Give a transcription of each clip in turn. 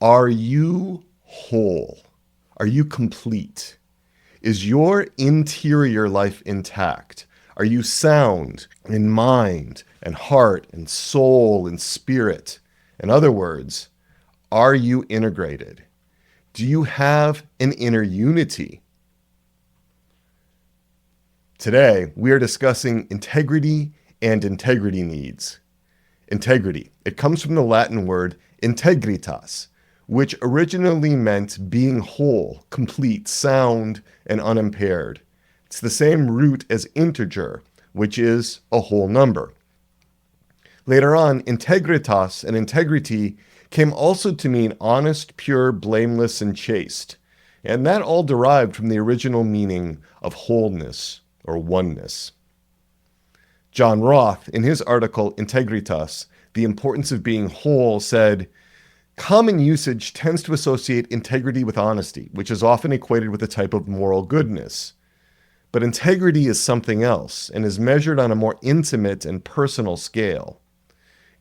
Are you whole? Are you complete? Is your interior life intact? Are you sound in mind and heart and soul and spirit? In other words, are you integrated? Do you have an inner unity? Today, we are discussing integrity and integrity needs. Integrity. It comes from the Latin word integritas, which originally meant being whole, complete, sound, and unimpaired. It's the same root as integer, which is a whole number. Later on, integritas and integrity came also to mean honest, pure, blameless, and chaste. And that all derived from the original meaning of wholeness or oneness. John Roth, in his article Integritas, The Importance of Being Whole, said, "Common usage tends to associate integrity with honesty, which is often equated with a type of moral goodness. But integrity is something else and is measured on a more intimate and personal scale.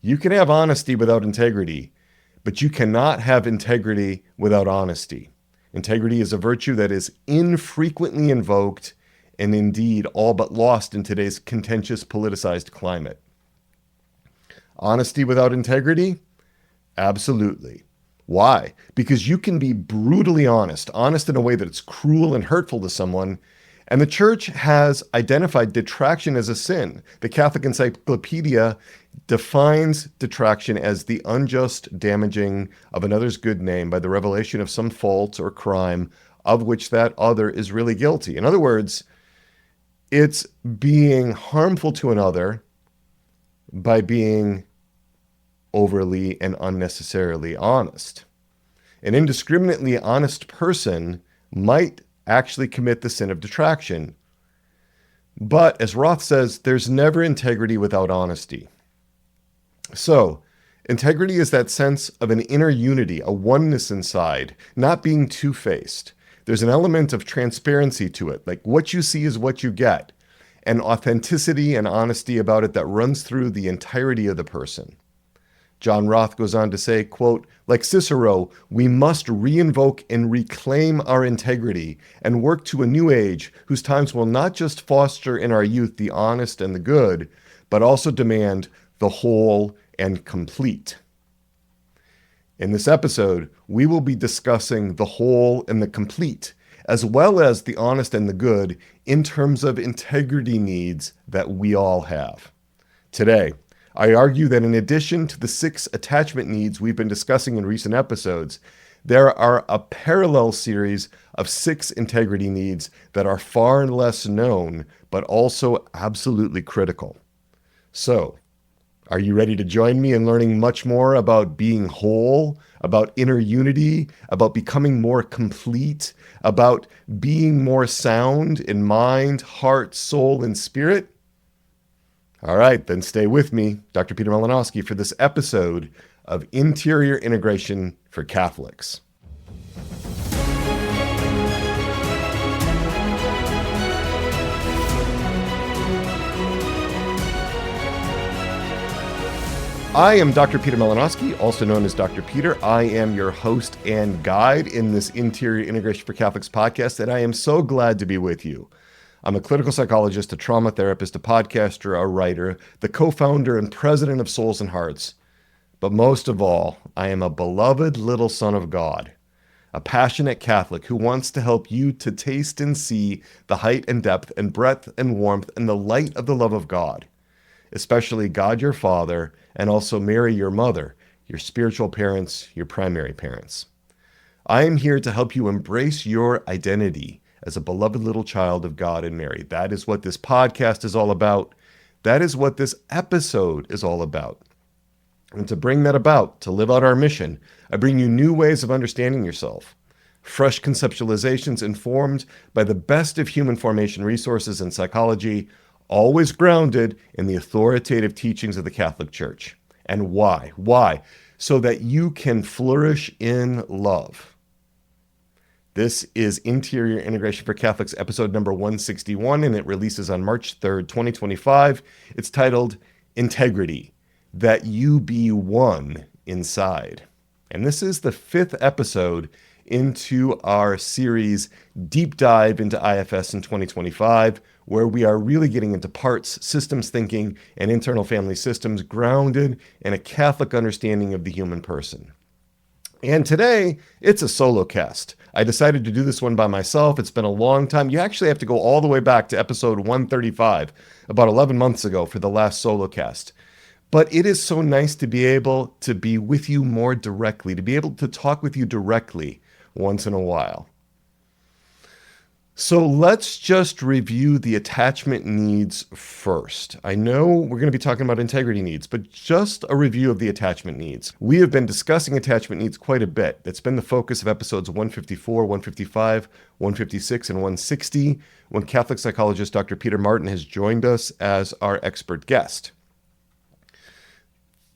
You can have honesty without integrity, but you cannot have integrity without honesty. Integrity is a virtue that is infrequently invoked and indeed all but lost in today's contentious, politicized climate. Honesty without integrity? Absolutely. Why? Because you can be brutally honest in a way that it's cruel and hurtful to someone, and the church has identified detraction as a sin. The Catholic Encyclopedia defines detraction as the unjust damaging of another's good name by the revelation of some fault or crime of which that other is really guilty. In other words, it's being harmful to another by being overly and unnecessarily honest. An indiscriminately honest person might actually commit the sin of detraction. But as Roth says, there's never integrity without honesty. So, integrity is that sense of an inner unity, a oneness inside, not being two-faced. There's an element of transparency to it, like what you see is what you get, and authenticity and honesty about it that runs through the entirety of the person. John Roth goes on to say, quote, "Like Cicero, we must reinvoke and reclaim our integrity and work to a new age whose times will not just foster in our youth the honest and the good, but also demand the whole and complete." In this episode, we will be discussing the whole and the complete, as well as the honest and the good in terms of integrity needs that we all have. Today, I argue that in addition to the 6 attachment needs we've been discussing in recent episodes, there are a parallel series of 6 integrity needs that are far less known, but also absolutely critical. So, are you ready to join me in learning much more about being whole, about inner unity, about becoming more complete, about being more sound in mind, heart, soul, and spirit? All right, then stay with me, Dr. Peter Malinowski, for this episode of Interior Integration for Catholics. I am Dr. Peter Malinowski, also known as Dr. Peter. I am your host and guide in this Interior Integration for Catholics podcast, and I am so glad to be with you. I'm a clinical psychologist, a trauma therapist, a podcaster, a writer, the co-founder and president of Souls and Hearts. But most of all, I am a beloved little son of God, a passionate Catholic who wants to help you to taste and see the height and depth and breadth and warmth and the light of the love of God, especially God your Father, and also Mary your mother, your spiritual parents, your primary parents. I am here to help you embrace your identity as a beloved little child of God and Mary. That is what this podcast is all about. That is what this episode is all about. And to bring that about, to live out our mission, I bring you new ways of understanding yourself, fresh conceptualizations informed by the best of human formation resources and psychology, always grounded in the authoritative teachings of the Catholic Church. And why? Why? So that you can flourish in love. This is Interior Integration for Catholics, episode number 161, and it releases on March 3rd, 2025. It's titled Integrity, That You Be One Inside. And this is the 5th episode into our series Deep Dive into IFS in 2025, where we are really getting into parts, systems thinking, and internal family systems grounded in a Catholic understanding of the human person. And today, it's a solo cast. I decided to do this one by myself. It's been a long time. You actually have to go all the way back to episode 135, about 11 months ago, for the last solo cast. But it is so nice to be able to be with you more directly, to be able to talk with you directly once in a while. So let's just review the attachment needs first. I know we're going to be talking about integrity needs, but just a review of the attachment needs. We have been discussing attachment needs quite a bit. That's been the focus of episodes 154, 155, 156, and 160, when Catholic psychologist Dr. Peter Martin has joined us as our expert guest.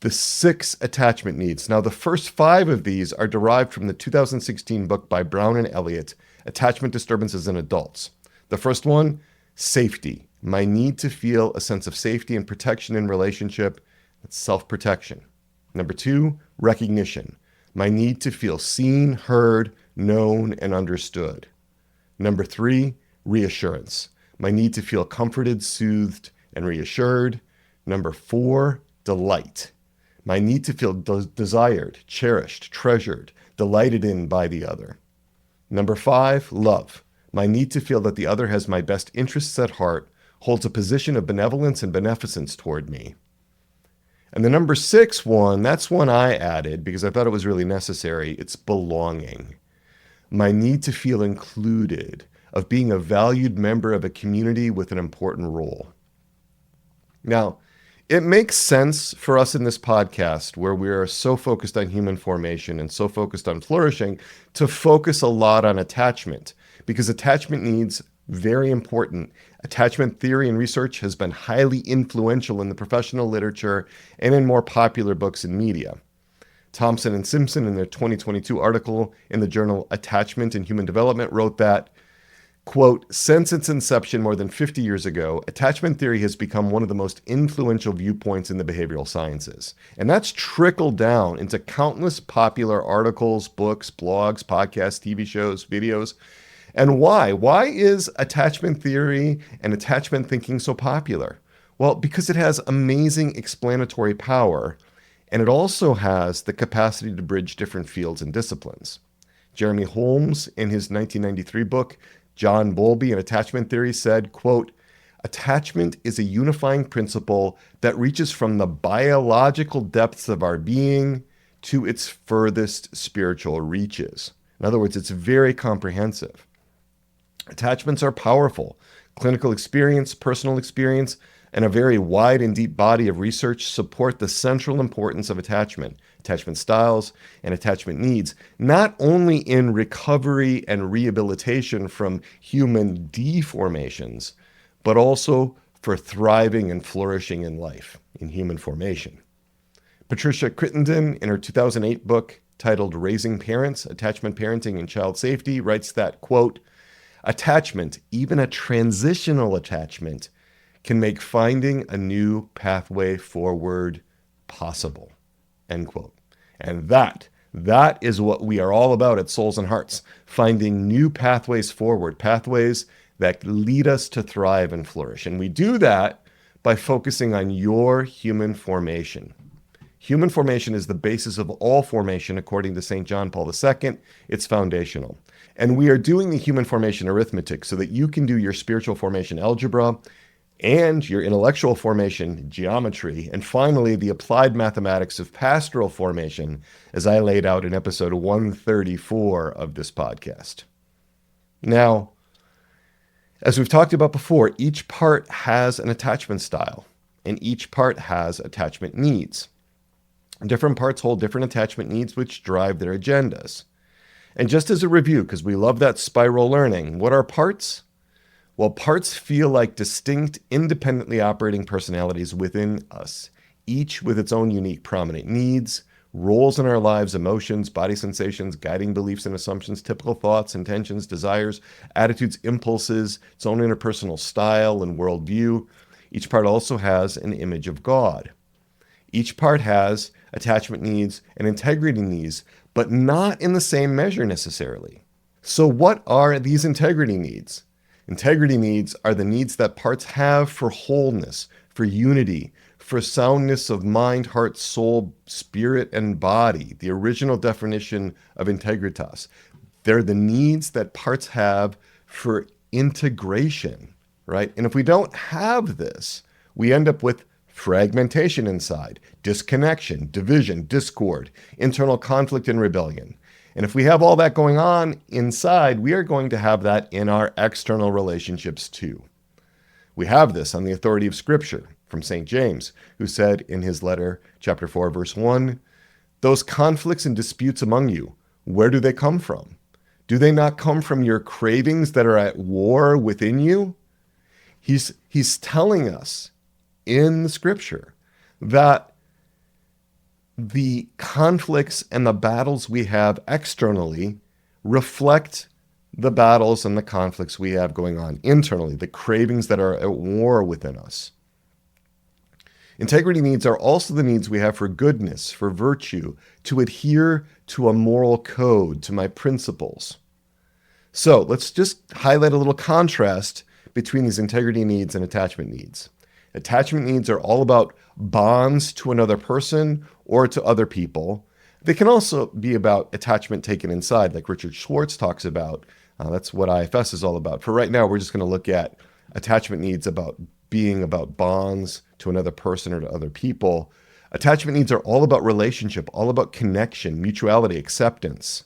The 6 attachment needs. Now, the first 5 of these are derived from the 2016 book by Brown and Elliott, Attachment Disturbances in Adults. The first one, safety. My need to feel a sense of safety and protection in relationship. That's self-protection. Number 2, recognition. My need to feel seen, heard, known, and understood. Number 3, reassurance. My need to feel comforted, soothed, and reassured. Number 4, delight. My need to feel desired, cherished, treasured, delighted in by the other. Number 5, love. My need to feel that the other has my best interests at heart, holds a position of benevolence and beneficence toward me. And the number 6 one, that's one I added because I thought it was really necessary. It's belonging. My need to feel included, of being a valued member of a community with an important role. Now, it makes sense for us in this podcast, where we are so focused on human formation and so focused on flourishing, to focus a lot on attachment, because attachment needs, very important. Attachment theory and research has been highly influential in the professional literature and in more popular books and media. Thompson and Simpson, in their 2022 article in the journal Attachment and Human Development, wrote that, quote, since its inception more than 50 years ago, attachment theory has become one of the most influential viewpoints in the behavioral sciences. And that's trickled down into countless popular articles, books, blogs, podcasts, TV shows, videos. And why? Why is attachment theory and attachment thinking so popular? Well, because it has amazing explanatory power, and it also has the capacity to bridge different fields and disciplines. Jeremy Holmes, in his 1993 book, John Bowlby and Attachment Theory, said, quote, attachment is a unifying principle that reaches from the biological depths of our being to its furthest spiritual reaches. In other words, it's very comprehensive. Attachments are powerful. Clinical experience, personal experience, and a very wide and deep body of research support the central importance of attachment styles, and attachment needs, not only in recovery and rehabilitation from human deformations, but also for thriving and flourishing in life, in human formation. Patricia Crittenden, in her 2008 book titled Raising Parents, Attachment Parenting and Child Safety, writes that, quote, attachment, even a transitional attachment, can make finding a new pathway forward possible, end quote. And that is what we are all about at Souls and Hearts, finding new pathways forward, pathways that lead us to thrive and flourish. And we do that by focusing on your human formation. Human formation is the basis of all formation, according to St. John Paul II. It's foundational. And we are doing the human formation arithmetic so that you can do your spiritual formation algebra and your intellectual formation geometry, and finally the applied mathematics of pastoral formation, as I laid out in episode 134 of this podcast. Now, as we've talked about before, each part has an attachment style, and each part has attachment needs. Different parts hold different attachment needs which drive their agendas. And just as a review, because we love that spiral learning, what are parts? Well, parts feel like distinct, independently operating personalities within us, each with its own unique prominent needs, roles in our lives, emotions, body sensations, guiding beliefs and assumptions, typical thoughts, intentions, desires, attitudes, impulses, its own interpersonal style and worldview. Each part also has an image of God. Each part has attachment needs and integrity needs, but not in the same measure necessarily. So what are these integrity needs? Integrity needs are the needs that parts have for wholeness, for unity, for soundness of mind, heart, soul, spirit, and body, the original definition of integritas. They're the needs that parts have for integration, right? And if we don't have this, we end up with fragmentation inside, disconnection, division, discord, internal conflict, and rebellion. And if we have all that going on inside, we are going to have that in our external relationships too. We have this on the authority of Scripture from St. James, who said in his letter, chapter 4, verse 1, "Those conflicts and disputes among you, where do they come from? Do they not come from your cravings that are at war within you?" He's telling us in the Scripture that the conflicts and the battles we have externally reflect the battles and the conflicts we have going on internally, the cravings that are at war within us. Integrity needs are also the needs we have for goodness, for virtue, to adhere to a moral code, to my principles. So let's just highlight a little contrast between these integrity needs and attachment needs. Attachment needs are all about bonds to another person or to other people. They can also be about attachment taken inside, like Richard Schwartz talks about. That's what IFS is all about. For right now, we're just going to look at attachment needs about being about bonds to another person or to other people. Attachment needs are all about relationship, all about connection, mutuality, acceptance.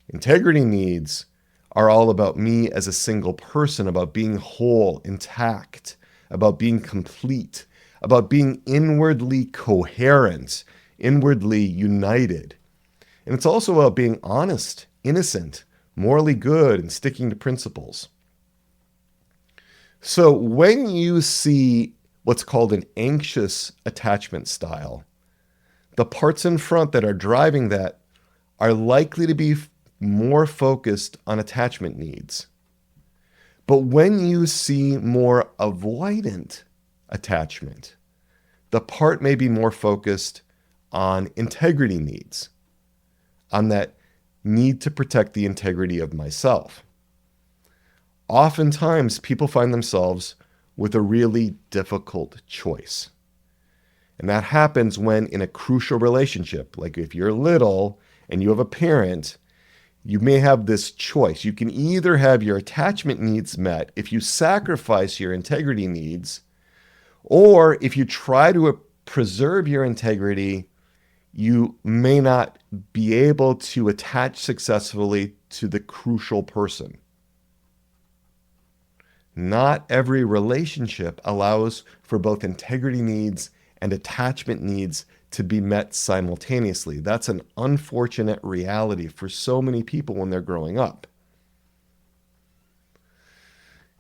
Integrity needs are all about me as a single person, about being whole, intact, about being complete, about being inwardly coherent, inwardly united. And it's also about being honest, innocent, morally good, and sticking to principles. So when you see what's called an anxious attachment style, the parts in front that are driving that are likely to be more focused on attachment needs. But when you see more avoidant attachment, the part may be more focused on integrity needs, on that need to protect the integrity of myself. Oftentimes, people find themselves with a really difficult choice. And that happens when in a crucial relationship, like if you're little and you have a parent, you may have this choice. You can either have your attachment needs met if you sacrifice your integrity needs, or if you try to preserve your integrity, you may not be able to attach successfully to the crucial person. Not every relationship allows for both integrity needs and attachment needs to be met simultaneously. That's an unfortunate reality for so many people when they're growing up.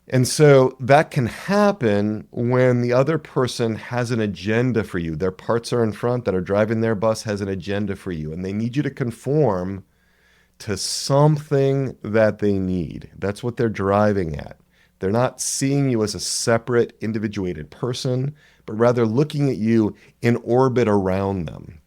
And so that can happen when the other person has an agenda for you. Their parts are in front that are driving their bus has an agenda for you, and they need you to conform to something that they need. That's what they're driving at. They're not seeing you as a separate, individuated person, but rather looking at you in orbit around them.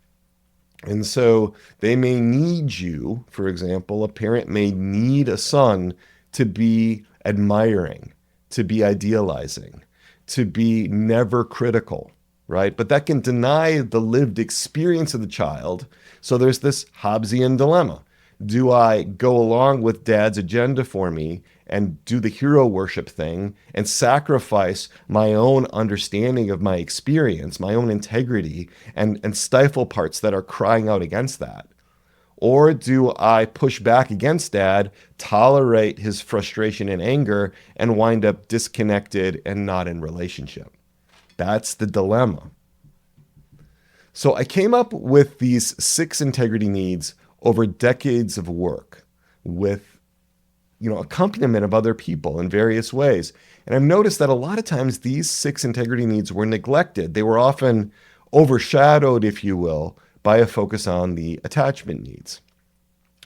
And so they may need you, for example, a parent may need a son to be admiring, to be idealizing, to be never critical, right? But that can deny the lived experience of the child. So there's this Hobbesian dilemma. Do I go along with dad's agenda for me and do the hero worship thing and sacrifice my own understanding of my experience, my own integrity, and stifle parts that are crying out against that? Or do I push back against dad, tolerate his frustration and anger, and wind up disconnected and not in relationship? That's the dilemma. So I came up with these 6 integrity needs over decades of work with accompaniment of other people in various ways. And I've noticed that a lot of times these 6 integrity needs were neglected. They were often overshadowed, if you will, by a focus on the attachment needs.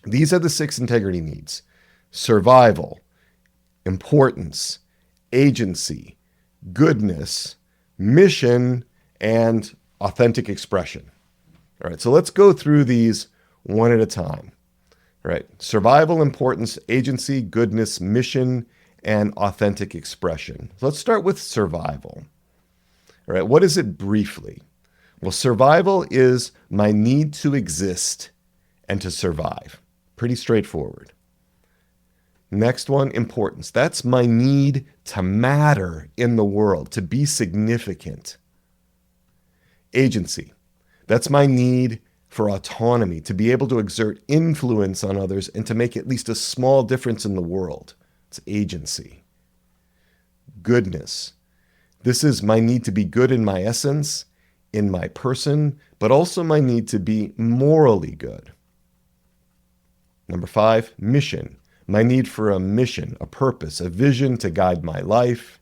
These are the 6 integrity needs: survival, importance, agency, goodness, mission, and authentic expression. All right, so let's go through these one at a time, right? Survival, importance, agency, goodness, mission, and authentic expression. So let's start with survival. All right, what is it briefly? Well, survival is my need to exist and to survive. Pretty straightforward. Next one, importance. That's my need to matter in the world, to be significant. Agency. That's my need for autonomy, to be able to exert influence on others and to make at least a small difference in the world. It's agency. Goodness. This is my need to be good in my essence, in my person, but also my need to be morally good. Number 5, mission. My need for a mission, a purpose, a vision to guide my life.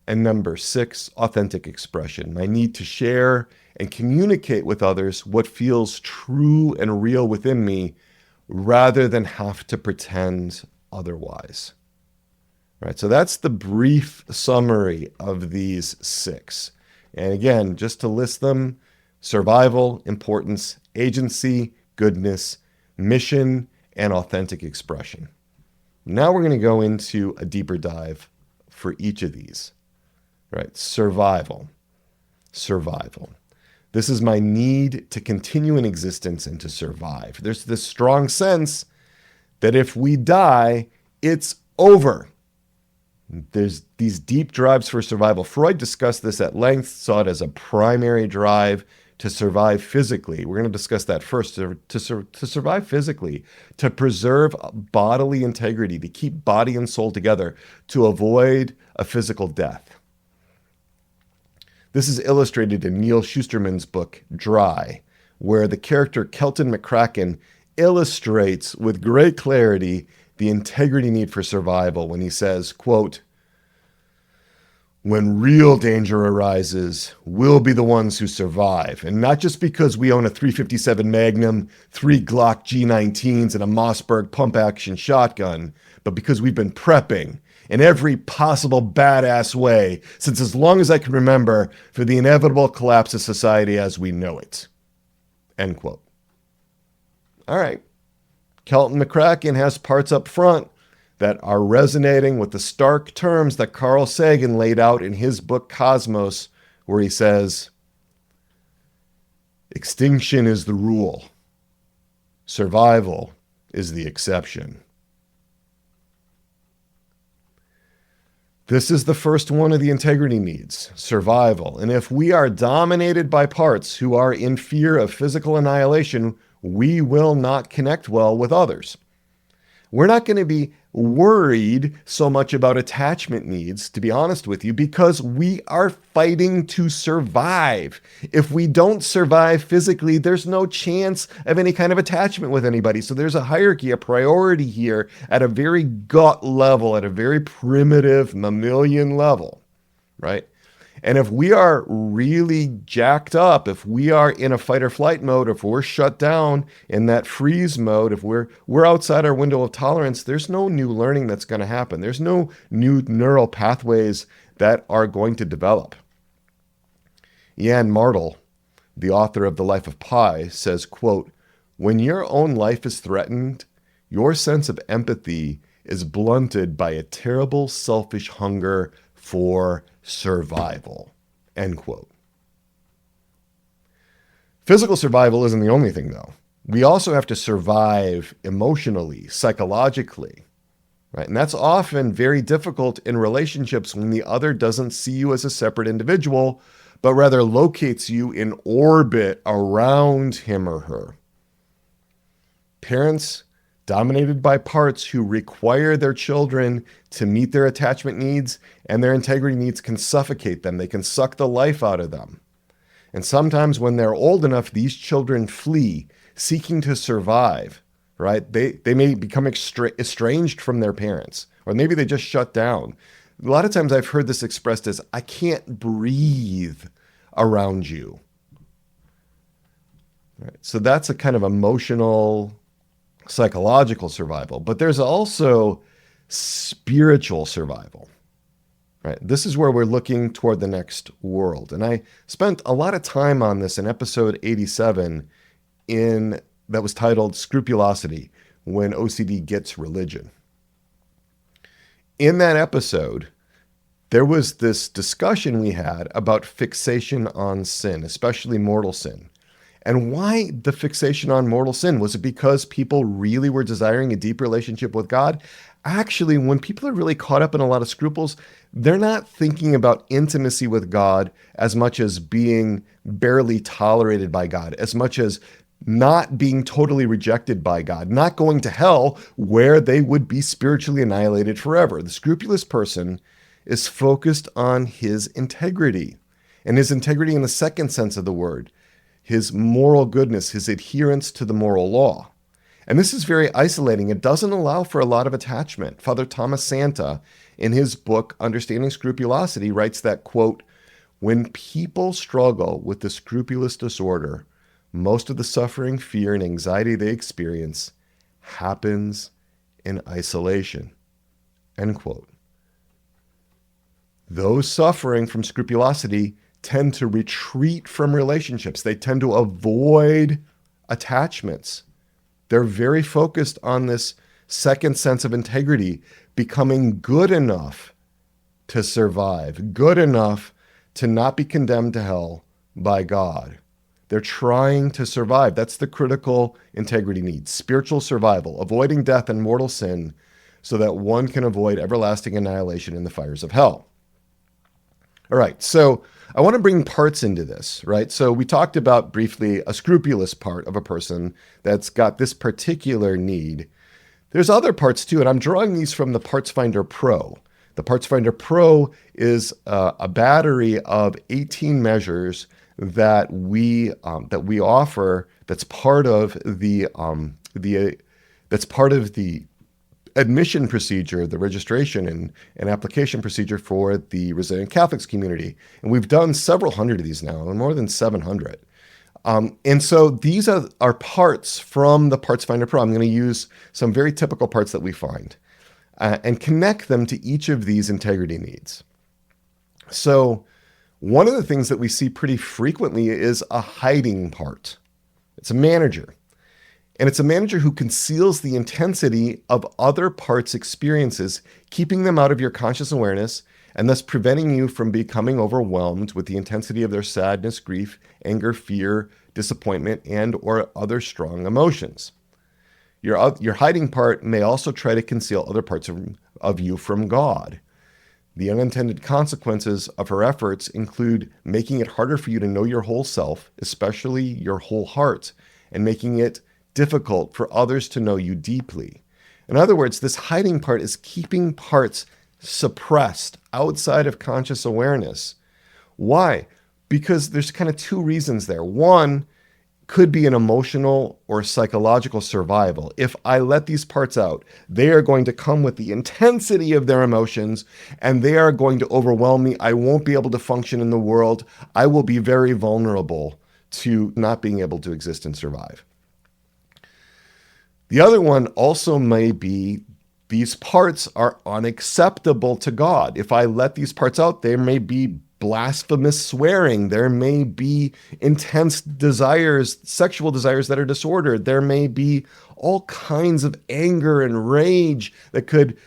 And number 6, authentic expression. My need to share and communicate with others what feels true and real within me rather than have to pretend otherwise. Right, so that's the brief summary of these 6. And again, just to list them: survival, importance, agency, goodness, mission, and authentic expression. Now we're going to go into a deeper dive for each of these. Right? Survival. This is my need to continue in existence and to survive. There's this strong sense that if we die, it's over. There's these deep drives for survival. Freud discussed this at length, saw it as a primary drive to survive physically. We're going to discuss that first. To survive physically, to preserve bodily integrity, to keep body and soul together, to avoid a physical death. This is illustrated in Neil Shusterman's book, Dry, where the character Kelton McCracken illustrates with great clarity the integrity need for survival when he says, quote, "When real danger arises, we'll be the ones who survive. And not just because we own a .357 Magnum, 3 Glock G19s, and a Mossberg pump-action shotgun, but because we've been prepping in every possible badass way since as long as I can remember for the inevitable collapse of society as we know it." End quote. All right. Kelton McCracken has parts up front that are resonating with the stark terms that Carl Sagan laid out in his book Cosmos, where he says, "Extinction is the rule. Survival is the exception." This is the first one of the integrity needs, survival. And if we are dominated by parts who are in fear of physical annihilation, we will not connect well with others. We're not going to be worried so much about attachment needs, to be honest with you, because we are fighting to survive. If we don't survive physically, there's no chance of any kind of attachment with anybody. So there's a hierarchy, a priority here at a very gut level, at a very primitive mammalian level, right? And if we are really jacked up, if we are in a fight or flight mode, if we're shut down in that freeze mode, if we're outside our window of tolerance, there's no new learning that's going to happen. There's no new neural pathways that are going to develop. Jan Martel, the author of The Life of Pi, says, quote, "When your own life is threatened, your sense of empathy is blunted by a terrible selfish hunger for survival." End quote. Physical survival isn't the only thing, though. We also have to survive emotionally, psychologically, right? And that's often very difficult in relationships when the other doesn't see you as a separate individual, but rather locates you in orbit around him or her. Parents dominated by parts who require their children to meet their attachment needs and their integrity needs can suffocate them. They can suck the life out of them. And sometimes when they're old enough, these children flee, seeking to survive, right? They may become estranged from their parents, or maybe they just shut down. A lot of times I've heard this expressed as, "I can't breathe around you." Right? So that's a kind of emotional, psychological survival, but there's also spiritual survival, right? This is where we're looking toward the next world. And I spent a lot of time on this in episode 87 that was titled Scrupulosity, When OCD Gets Religion. In that episode, there was this discussion we had about fixation on sin, especially mortal sin. And why the fixation on mortal sin? Was it because people really were desiring a deep relationship with God? Actually, when people are really caught up in a lot of scruples, they're not thinking about intimacy with God as much as being barely tolerated by God, as much as not being totally rejected by God, not going to hell where they would be spiritually annihilated forever. The scrupulous person is focused on his integrity, and his integrity in the second sense of the word, his moral goodness, his adherence to the moral law. And this is very isolating. It doesn't allow for a lot of attachment. Father Thomas Santa, in his book, Understanding Scrupulosity, writes that, quote, "When people struggle with the scrupulous disorder, most of the suffering, fear, and anxiety they experience happens in isolation," end quote. Those suffering from scrupulosity tend to retreat from relationships. They tend to avoid attachments. They're very focused on this second sense of integrity, becoming good enough to survive, good enough to not be condemned to hell by God. They're trying to survive. That's the critical integrity need, spiritual survival, avoiding death and mortal sin so that one can avoid everlasting annihilation in the fires of hell. All right, so I want to bring parts into this, right? So we talked about briefly a scrupulous part of a person that's got this particular need. There's other parts too, and I'm drawing these from the Parts Finder Pro. The Parts Finder Pro is a battery of 18 measures that we offer. That's part of the admission procedure, the registration and application procedure for the Resilient Catholics community. And we've done several hundred of these now, more than 700. And so these are parts from the Parts Finder Pro. I'm going to use some very typical parts that we find and connect them to each of these integrity needs. So one of the things that we see pretty frequently is a hiding part. It's a manager. And it's a manager who conceals the intensity of other parts' experiences, keeping them out of your conscious awareness, and thus preventing you from becoming overwhelmed with the intensity of their sadness, grief, anger, fear, disappointment, and or other strong emotions. Your hiding part may also try to conceal other parts of you from God. The unintended consequences of her efforts include making it harder for you to know your whole self, especially your whole heart, and making it difficult for others to know you deeply. In other words, this hiding part is keeping parts suppressed outside of conscious awareness. Why? Because there's kind of two reasons there. One could be an emotional or psychological survival. If I let these parts out, they are going to come with the intensity of their emotions and they are going to overwhelm me. I won't be able to function in the world. I will be very vulnerable to not being able to exist and survive. The other one also may be these parts are unacceptable to God. If I let these parts out, there may be blasphemous swearing. There may be intense desires, sexual desires that are disordered. There may be all kinds of anger and rage that could,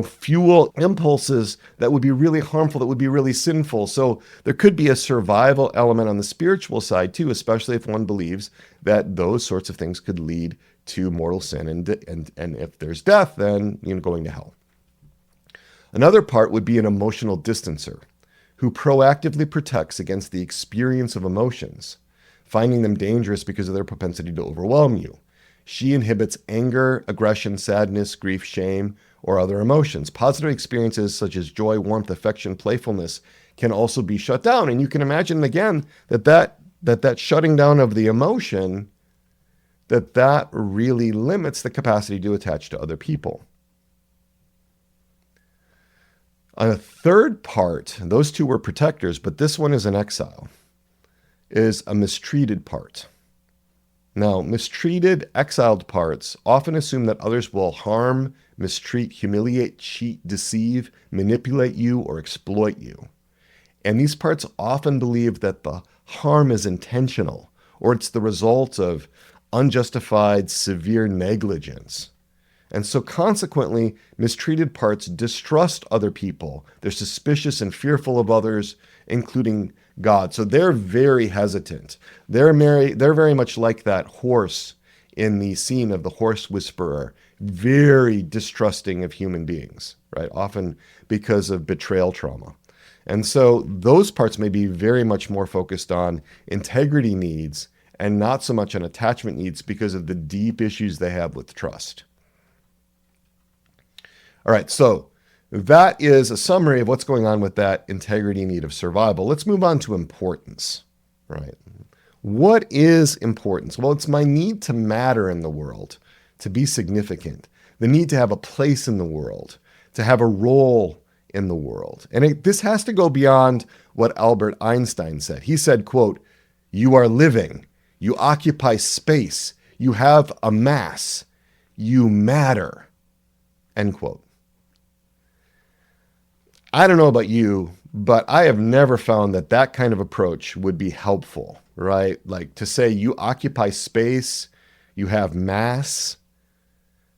fuel impulses that would be really harmful, that would be really sinful. So there could be a survival element on the spiritual side too, especially if one believes that those sorts of things could lead to mortal sin, and if there's death, then going to hell. Another part would be an emotional distancer who proactively protects against the experience of emotions, finding them dangerous because of their propensity to overwhelm you. She inhibits anger, aggression, sadness, grief, shame, or other emotions. Positive experiences such as joy, warmth, affection, playfulness can also be shut down. And you can imagine again that shutting down of the emotion, that really limits the capacity to attach to other people. On a third part, those two were protectors, but this one is an exile, is a mistreated part. Now, mistreated, exiled parts often assume that others will harm, mistreat, humiliate, cheat, deceive, manipulate you, or exploit you. And these parts often believe that the harm is intentional, or it's the result of unjustified, severe negligence. And so consequently, mistreated parts distrust other people. They're suspicious and fearful of others, including God. So they're very hesitant. They're very much like that horse in the scene of the horse whisperer, very distrusting of human beings, right? Often because of betrayal trauma. And so those parts may be very much more focused on integrity needs and not so much on attachment needs because of the deep issues they have with trust. All right, so that is a summary of what's going on with that integrity need of survival. Let's move on to importance, right? What is importance? Well, it's my need to matter in the world, to be significant, the need to have a place in the world, to have a role in the world. And this has to go beyond what Albert Einstein said. He said, quote, "You are living, you occupy space, you have a mass, you matter," end quote. I don't know about you, but I have never found that that kind of approach would be helpful, right? Like to say you occupy space, you have mass,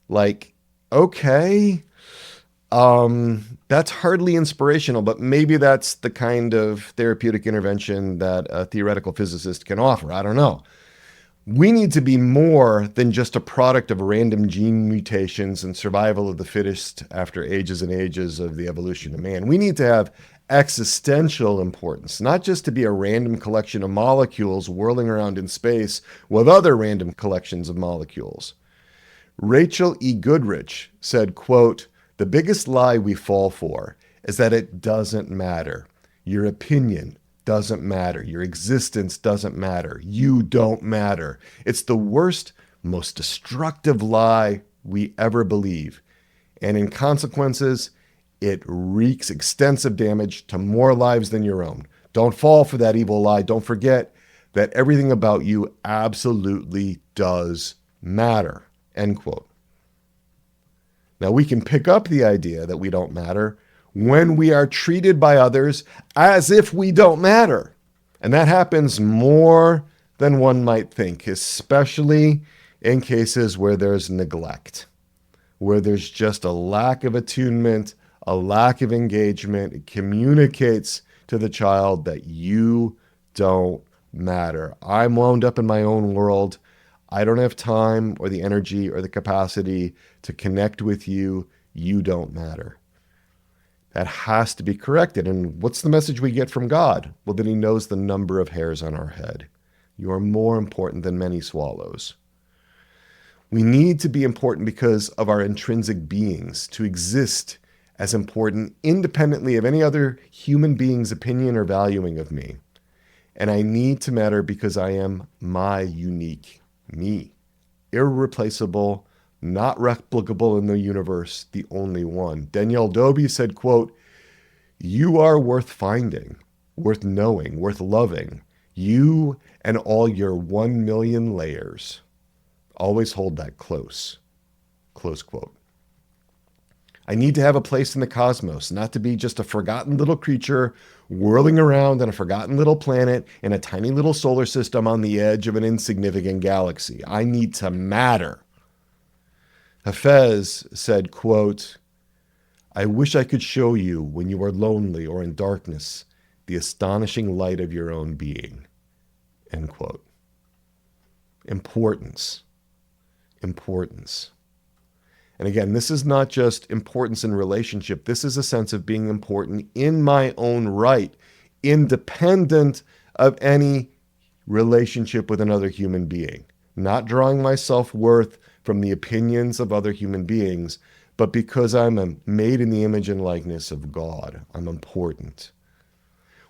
like, okay, that's hardly inspirational, but maybe that's the kind of therapeutic intervention that a theoretical physicist can offer. I don't know. We need to be more than just a product of random gene mutations and survival of the fittest after ages and ages of the evolution of man. We need to have existential importance, not just to be a random collection of molecules whirling around in space with other random collections of molecules. Rachel E. Goodrich said, quote, "The biggest lie we fall for is that it doesn't matter. Your opinion doesn't matter. Your existence doesn't matter. You don't matter. It's the worst, most destructive lie we ever believe. And in consequences, it wreaks extensive damage to more lives than your own. Don't fall for that evil lie. Don't forget that everything about you absolutely does matter," end quote. Now, we can pick up the idea that we don't matter when we are treated by others as if we don't matter. And that happens more than one might think, especially in cases where there's neglect, where there's just a lack of attunement, a lack of engagement. It communicates to the child that you don't matter. I'm wound up in my own world. I don't have time or the energy or the capacity to connect with you. You don't matter. That has to be corrected. And what's the message we get from God? Well, that he knows the number of hairs on our head. You are more important than many swallows. We need to be important because of our intrinsic beings, to exist as important independently of any other human being's opinion or valuing of me. And I need to matter because I am my unique me, irreplaceable, not replicable in the universe, the only one. Danielle Dobie said, quote, "You are worth finding, worth knowing, worth loving. You and all your 1,000,000 layers. Always hold that close." Close quote. I need to have a place in the cosmos, not to be just a forgotten little creature whirling around on a forgotten little planet in a tiny little solar system on the edge of an insignificant galaxy. I need to matter. Hafez said, quote, "I wish I could show you when you are lonely or in darkness the astonishing light of your own being," end quote. Importance. Importance. And again, this is not just importance in relationship. This is a sense of being important in my own right, independent of any relationship with another human being. Not drawing my self-worth from the opinions of other human beings, but because I'm made in the image and likeness of God. I'm important.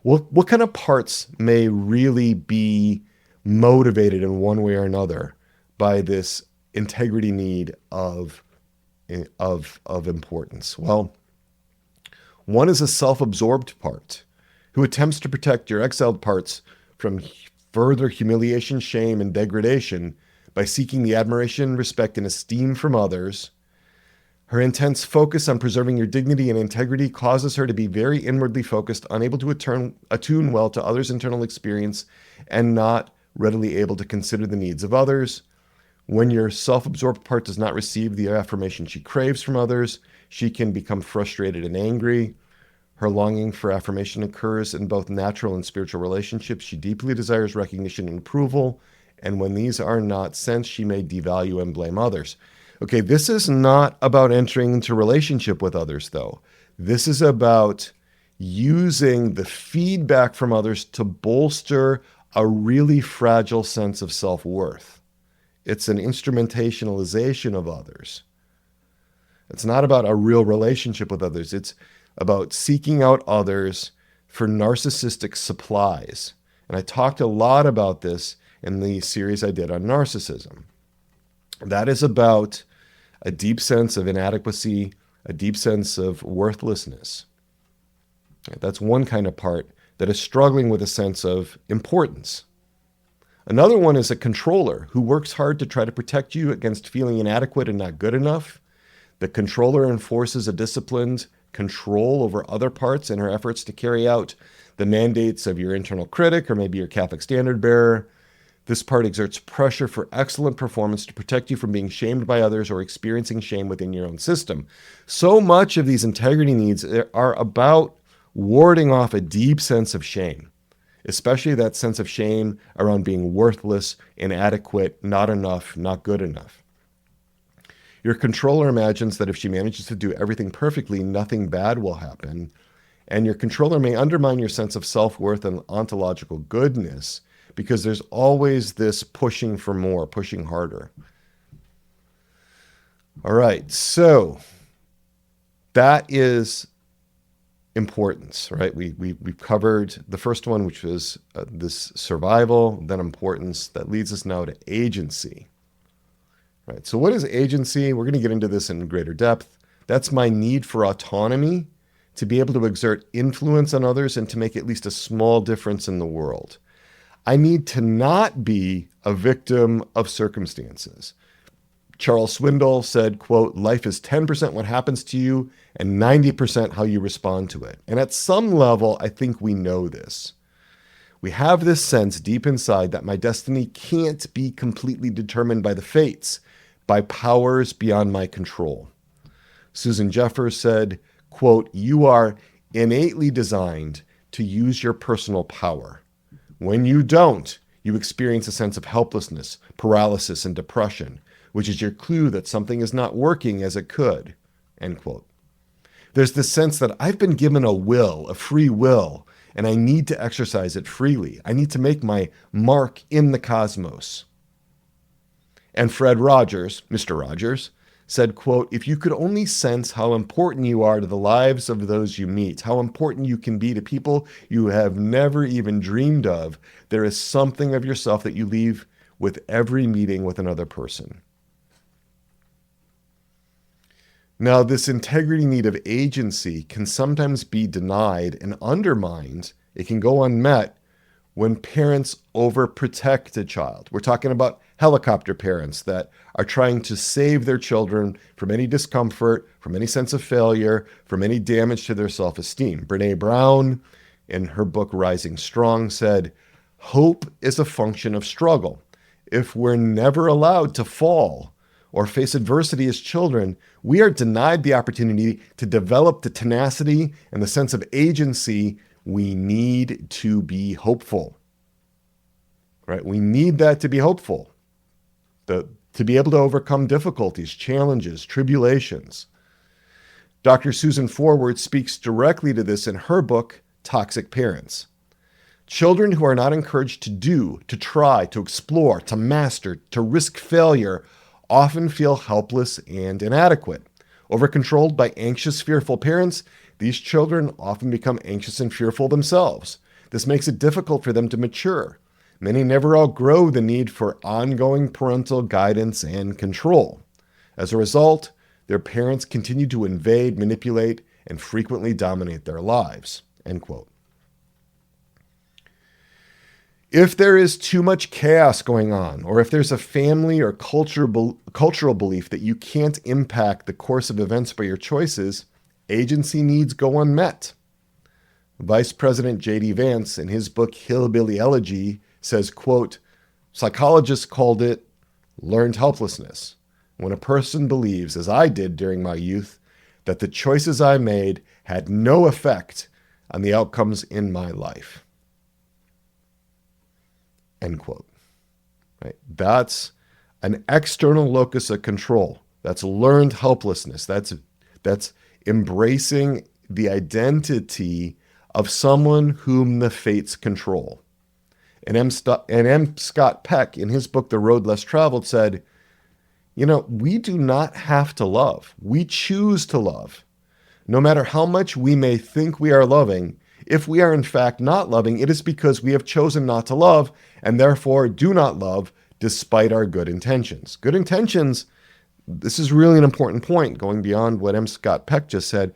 What kind of parts may really be motivated in one way or another by this integrity need of importance? Well, one is a self-absorbed part who attempts to protect your exiled parts from further humiliation, shame, and degradation by seeking the admiration, respect, and esteem from others. Her intense focus on preserving your dignity and integrity causes her to be very inwardly focused, unable to attune well to others' internal experience, and not readily able to consider the needs of others. When your self-absorbed part does not receive the affirmation she craves from others, she can become frustrated and angry. Her longing for affirmation occurs in both natural and spiritual relationships. She deeply desires recognition and approval, and when these are not sent, she may devalue and blame others. Okay, this is not about entering into relationship with others, though. This is about using the feedback from others to bolster a really fragile sense of self-worth. It's an instrumentalization of others. It's not about a real relationship with others. It's about seeking out others for narcissistic supplies. And I talked a lot about this in the series I did on narcissism. That is about a deep sense of inadequacy, a deep sense of worthlessness. That's one kind of part that is struggling with a sense of importance. Another one is a controller who works hard to try to protect you against feeling inadequate and not good enough. The controller enforces a disciplined control over other parts in her efforts to carry out the mandates of your internal critic or maybe your Catholic standard bearer. This part exerts pressure for excellent performance to protect you from being shamed by others or experiencing shame within your own system. So much of these integrity needs are about warding off a deep sense of shame, especially that sense of shame around being worthless, inadequate, not enough, not good enough. Your controller imagines that if she manages to do everything perfectly, nothing bad will happen. And your controller may undermine your sense of self-worth and ontological goodness because there's always this pushing for more, pushing harder. All right, so that is importance, right? We've covered the first one, which was this survival, then importance. That leads us now to agency. Right. So what is agency? We're going to get into this in greater depth. That's my need for autonomy, to be able to exert influence on others and to make at least a small difference in the world. I need to not be a victim of circumstances. Charles Swindoll said, quote, "Life is 10% what happens to you and 90% how you respond to it." And at some level, I think we know this. We have this sense deep inside that my destiny can't be completely determined by the fates, by powers beyond my control. Susan Jeffers said, quote, "You are innately designed to use your personal power. When you don't, you experience a sense of helplessness, paralysis, and depression, which is your clue that something is not working as it could," end quote. There's this sense that I've been given a will, a free will, and I need to exercise it freely. I need to make my mark in the cosmos. And Fred Rogers, Mr. Rogers, said, quote, "If you could only sense how important you are to the lives of those you meet, how important you can be to people you have never even dreamed of, there is something of yourself that you leave with every meeting with another person." Now, this integrity need of agency can sometimes be denied and undermined. It can go unmet when parents overprotect a child. We're talking about helicopter parents that are trying to save their children from any discomfort, from any sense of failure, from any damage to their self-esteem. Brene Brown, in her book Rising Strong, said, "Hope is a function of struggle. If we're never allowed to fall or face adversity as children, we are denied the opportunity to develop the tenacity and the sense of agency we need to be hopeful." Right? We need that to be hopeful, to be able to overcome difficulties, challenges, tribulations. Dr. Susan Forward speaks directly to this in her book, Toxic Parents. Children who are not encouraged to do, to try, to explore, to master, to risk failure often feel helpless and inadequate. Overcontrolled by anxious, fearful parents, these children often become anxious and fearful themselves. This makes it difficult for them to mature. Many never outgrow the need for ongoing parental guidance and control. As a result, their parents continue to invade, manipulate, and frequently dominate their lives, end quote. If there is too much chaos going on, or if there's a family or cultural belief that you can't impact the course of events by your choices, agency needs go unmet. Vice President J.D. Vance, in his book Hillbilly Elegy, says, quote, "Psychologists called it Learned helplessness. When a person believes, as I did during my youth, that the choices I made had no effect on the outcomes in my life. End quote. Right? That's an external locus of control. That's learned helplessness. That's embracing the identity of someone whom the fates control. And M. Scott Peck, in his book, The Road Less Traveled, said, we do not have to love. We choose to love. No matter how much we may think we are loving, if we are in fact not loving, it is because we have chosen not to love and therefore do not love despite our good intentions. Good intentions, this is really an important point going beyond what M. Scott Peck just said.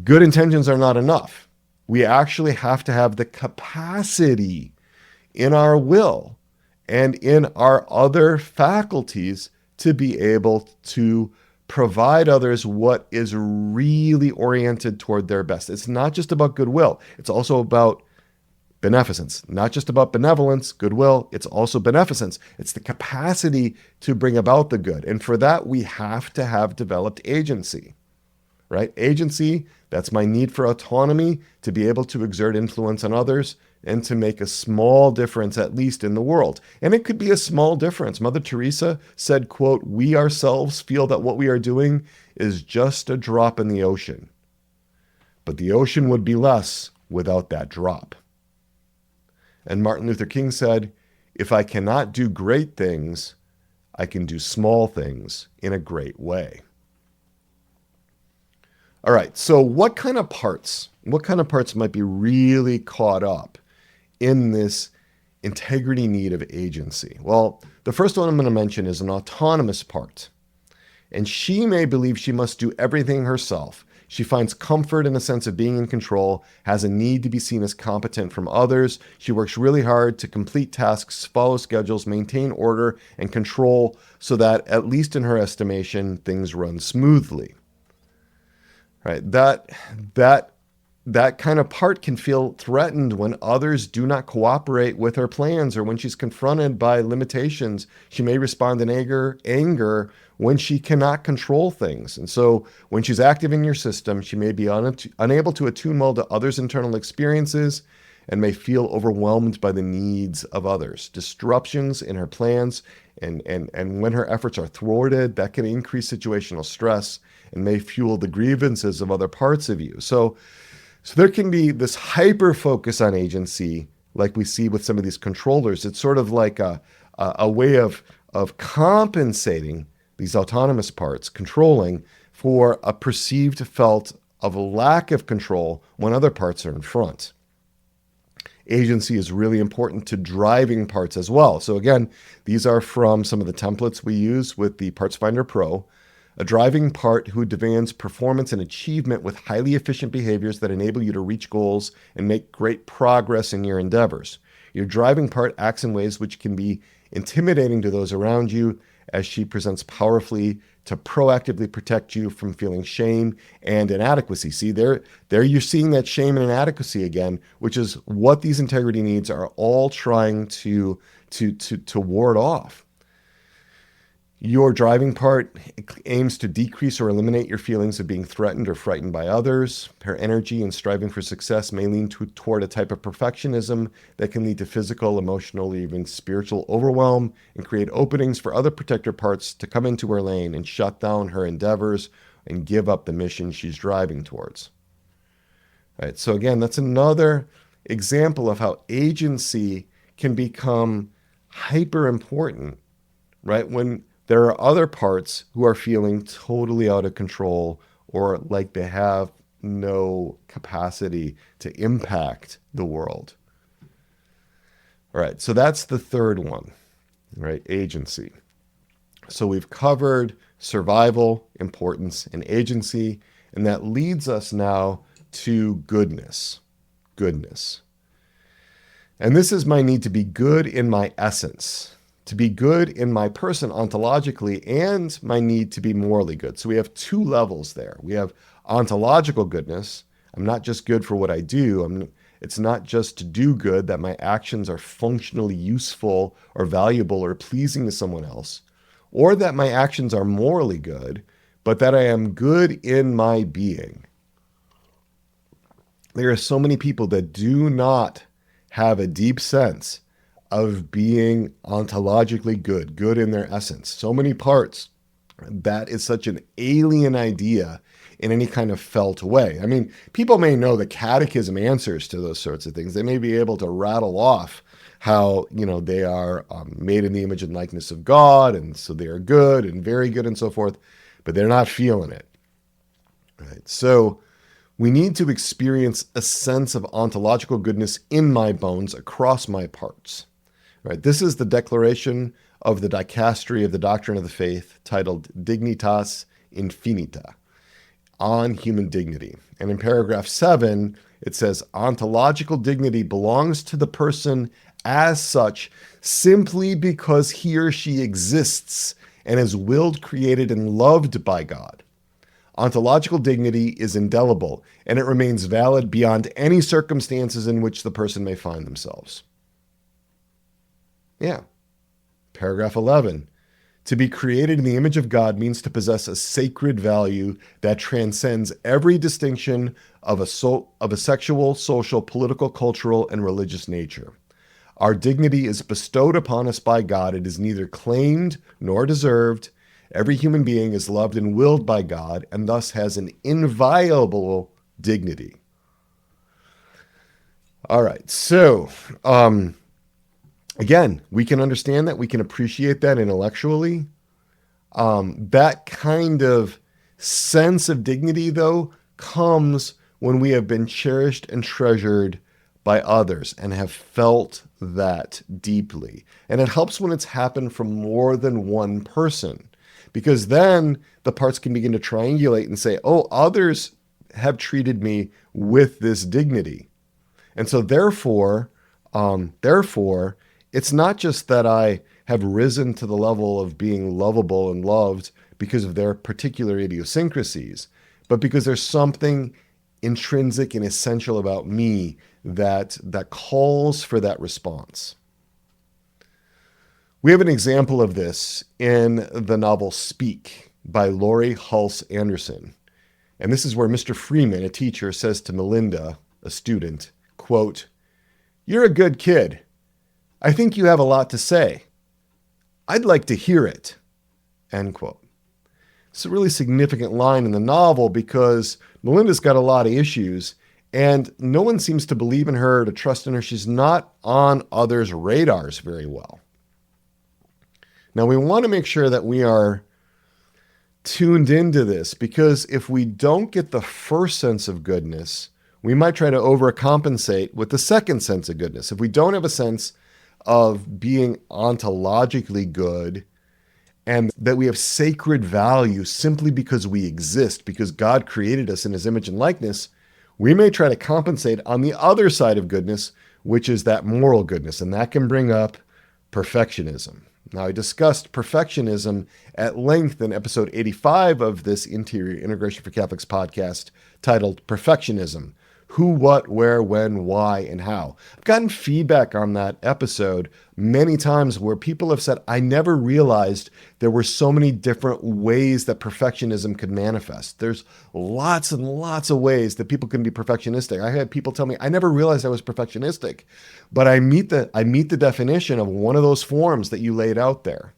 Good intentions are not enough. We actually have to have the capacity in our will and in our other faculties to be able to provide others what is really oriented toward their best. It's not just about goodwill. It's also about beneficence, not just about benevolence, goodwill. It's also beneficence. It's the capacity to bring about the good. And for that, we have to have developed agency, right? Agency, that's my need for autonomy to be able to exert influence on others and to make a small difference, at least in the world. And it could be a small difference. Mother Teresa said, quote, "We ourselves feel that what we are doing is just a drop in the ocean. But the ocean would be less without that drop." And Martin Luther King said, "If I cannot do great things, I can do small things in a great way." All right, so what kind of parts might be really caught up in this integrity need of agency? Well, the first one I'm going to mention is an autonomous part. And she may believe she must do everything herself. She finds comfort in a sense of being in control, has a need to be seen as competent from others. She works really hard to complete tasks, follow schedules, maintain order and control so that, at least in her estimation, things run smoothly. Right? That kind of part can feel threatened when others do not cooperate with her plans, or when she's confronted by limitations. She may respond in anger when she cannot control things. And so when she's active in your system, she may be unable to attune well to others' internal experiences and may feel overwhelmed by the needs of others. Disruptions in her plans and when her efforts are thwarted, that can increase situational stress and may fuel the grievances of other parts of you. So there can be this hyper focus on agency, like we see with some of these controllers. It's sort of like a way of compensating these autonomous parts, controlling for a perceived felt of a lack of control when other parts are in front. Agency is really important to driving parts as well. So again, these are from some of the templates we use with the Parts Finder Pro. A driving part who demands performance and achievement with highly efficient behaviors that enable you to reach goals and make great progress in your endeavors. Your driving part acts in ways which can be intimidating to those around you, as she presents powerfully to proactively protect you from feeling shame and inadequacy. See, there you're seeing that shame and inadequacy again, which is what these integrity needs are all trying to ward off. Your driving part aims to decrease or eliminate your feelings of being threatened or frightened by others. Her energy and striving for success may lean toward a type of perfectionism that can lead to physical, emotional, or even spiritual overwhelm and create openings for other protector parts to come into her lane and shut down her endeavors and give up the mission she's driving towards. All right, so again, that's another example of how agency can become hyper important, right? When there are other parts who are feeling totally out of control or like they have no capacity to impact the world. All right, so that's the third one, right? Agency. So we've covered survival, importance, and agency, and that leads us now to goodness. Goodness. And this is my need to be good in my essence, to be good in my person ontologically, and my need to be morally good. So we have two levels there. We have ontological goodness. I'm not just good for what I do. It's not just to do good, that my actions are functionally useful or valuable or pleasing to someone else, or that my actions are morally good, but that I am good in my being. There are so many people that do not have a deep sense of being ontologically good, good in their essence. So many parts. That is such an alien idea in any kind of felt way. I mean, people may know the catechism answers to those sorts of things. They may be able to rattle off how, they are made in the image and likeness of God, and so they are good and very good and so forth, but they're not feeling it. Right? So we need to experience a sense of ontological goodness in my bones across my parts. Right? This is the declaration of the dicastery of the doctrine of the faith, titled Dignitas Infinita, on human dignity. And in paragraph 7, it says, ontological dignity belongs to the person as such simply because he or she exists and is willed, created, and loved by God. Ontological dignity is indelible, and it remains valid beyond any circumstances in which the person may find themselves. Yeah. Paragraph 11. To be created in the image of God means to possess a sacred value that transcends every distinction of a sexual, social, political, cultural, and religious nature. Our dignity is bestowed upon us by God. It is neither claimed nor deserved. Every human being is loved and willed by God and thus has an inviolable dignity. All right, so again, we can understand that, we can appreciate that intellectually. That kind of sense of dignity, though, comes when we have been cherished and treasured by others and have felt that deeply. And it helps when it's happened from more than one person, because then the parts can begin to triangulate and say, oh, others have treated me with this dignity. And so therefore, it's not just that I have risen to the level of being lovable and loved because of their particular idiosyncrasies, but because there's something intrinsic and essential about me that calls for that response. We have an example of this in the novel Speak by Laurie Hulse Anderson. And this is where Mr. Freeman, a teacher, says to Melinda, a student, quote, "You're a good kid. I think you have a lot to say. I'd like to hear it," end quote. It's a really significant line in the novel because Melinda's got a lot of issues and no one seems to believe in her, to trust in her. She's not on others' radars very well. Now, we want to make sure that we are tuned into this, because if we don't get the first sense of goodness, we might try to overcompensate with the second sense of goodness. If we don't have a sense of being ontologically good and that we have sacred value simply because we exist, because God created us in his image and likeness, we may try to compensate on the other side of goodness, which is that moral goodness, and that can bring up perfectionism. Now, I discussed perfectionism at length in episode 85 of this Interior Integration for Catholics podcast, titled Perfectionism: Who, What, Where, When, Why, and How. I've gotten feedback on that episode many times where people have said, I never realized there were so many different ways that perfectionism could manifest. There's lots and lots of ways that people can be perfectionistic. I had people tell me, I never realized I was perfectionistic, but I meet the definition of one of those forms that you laid out there.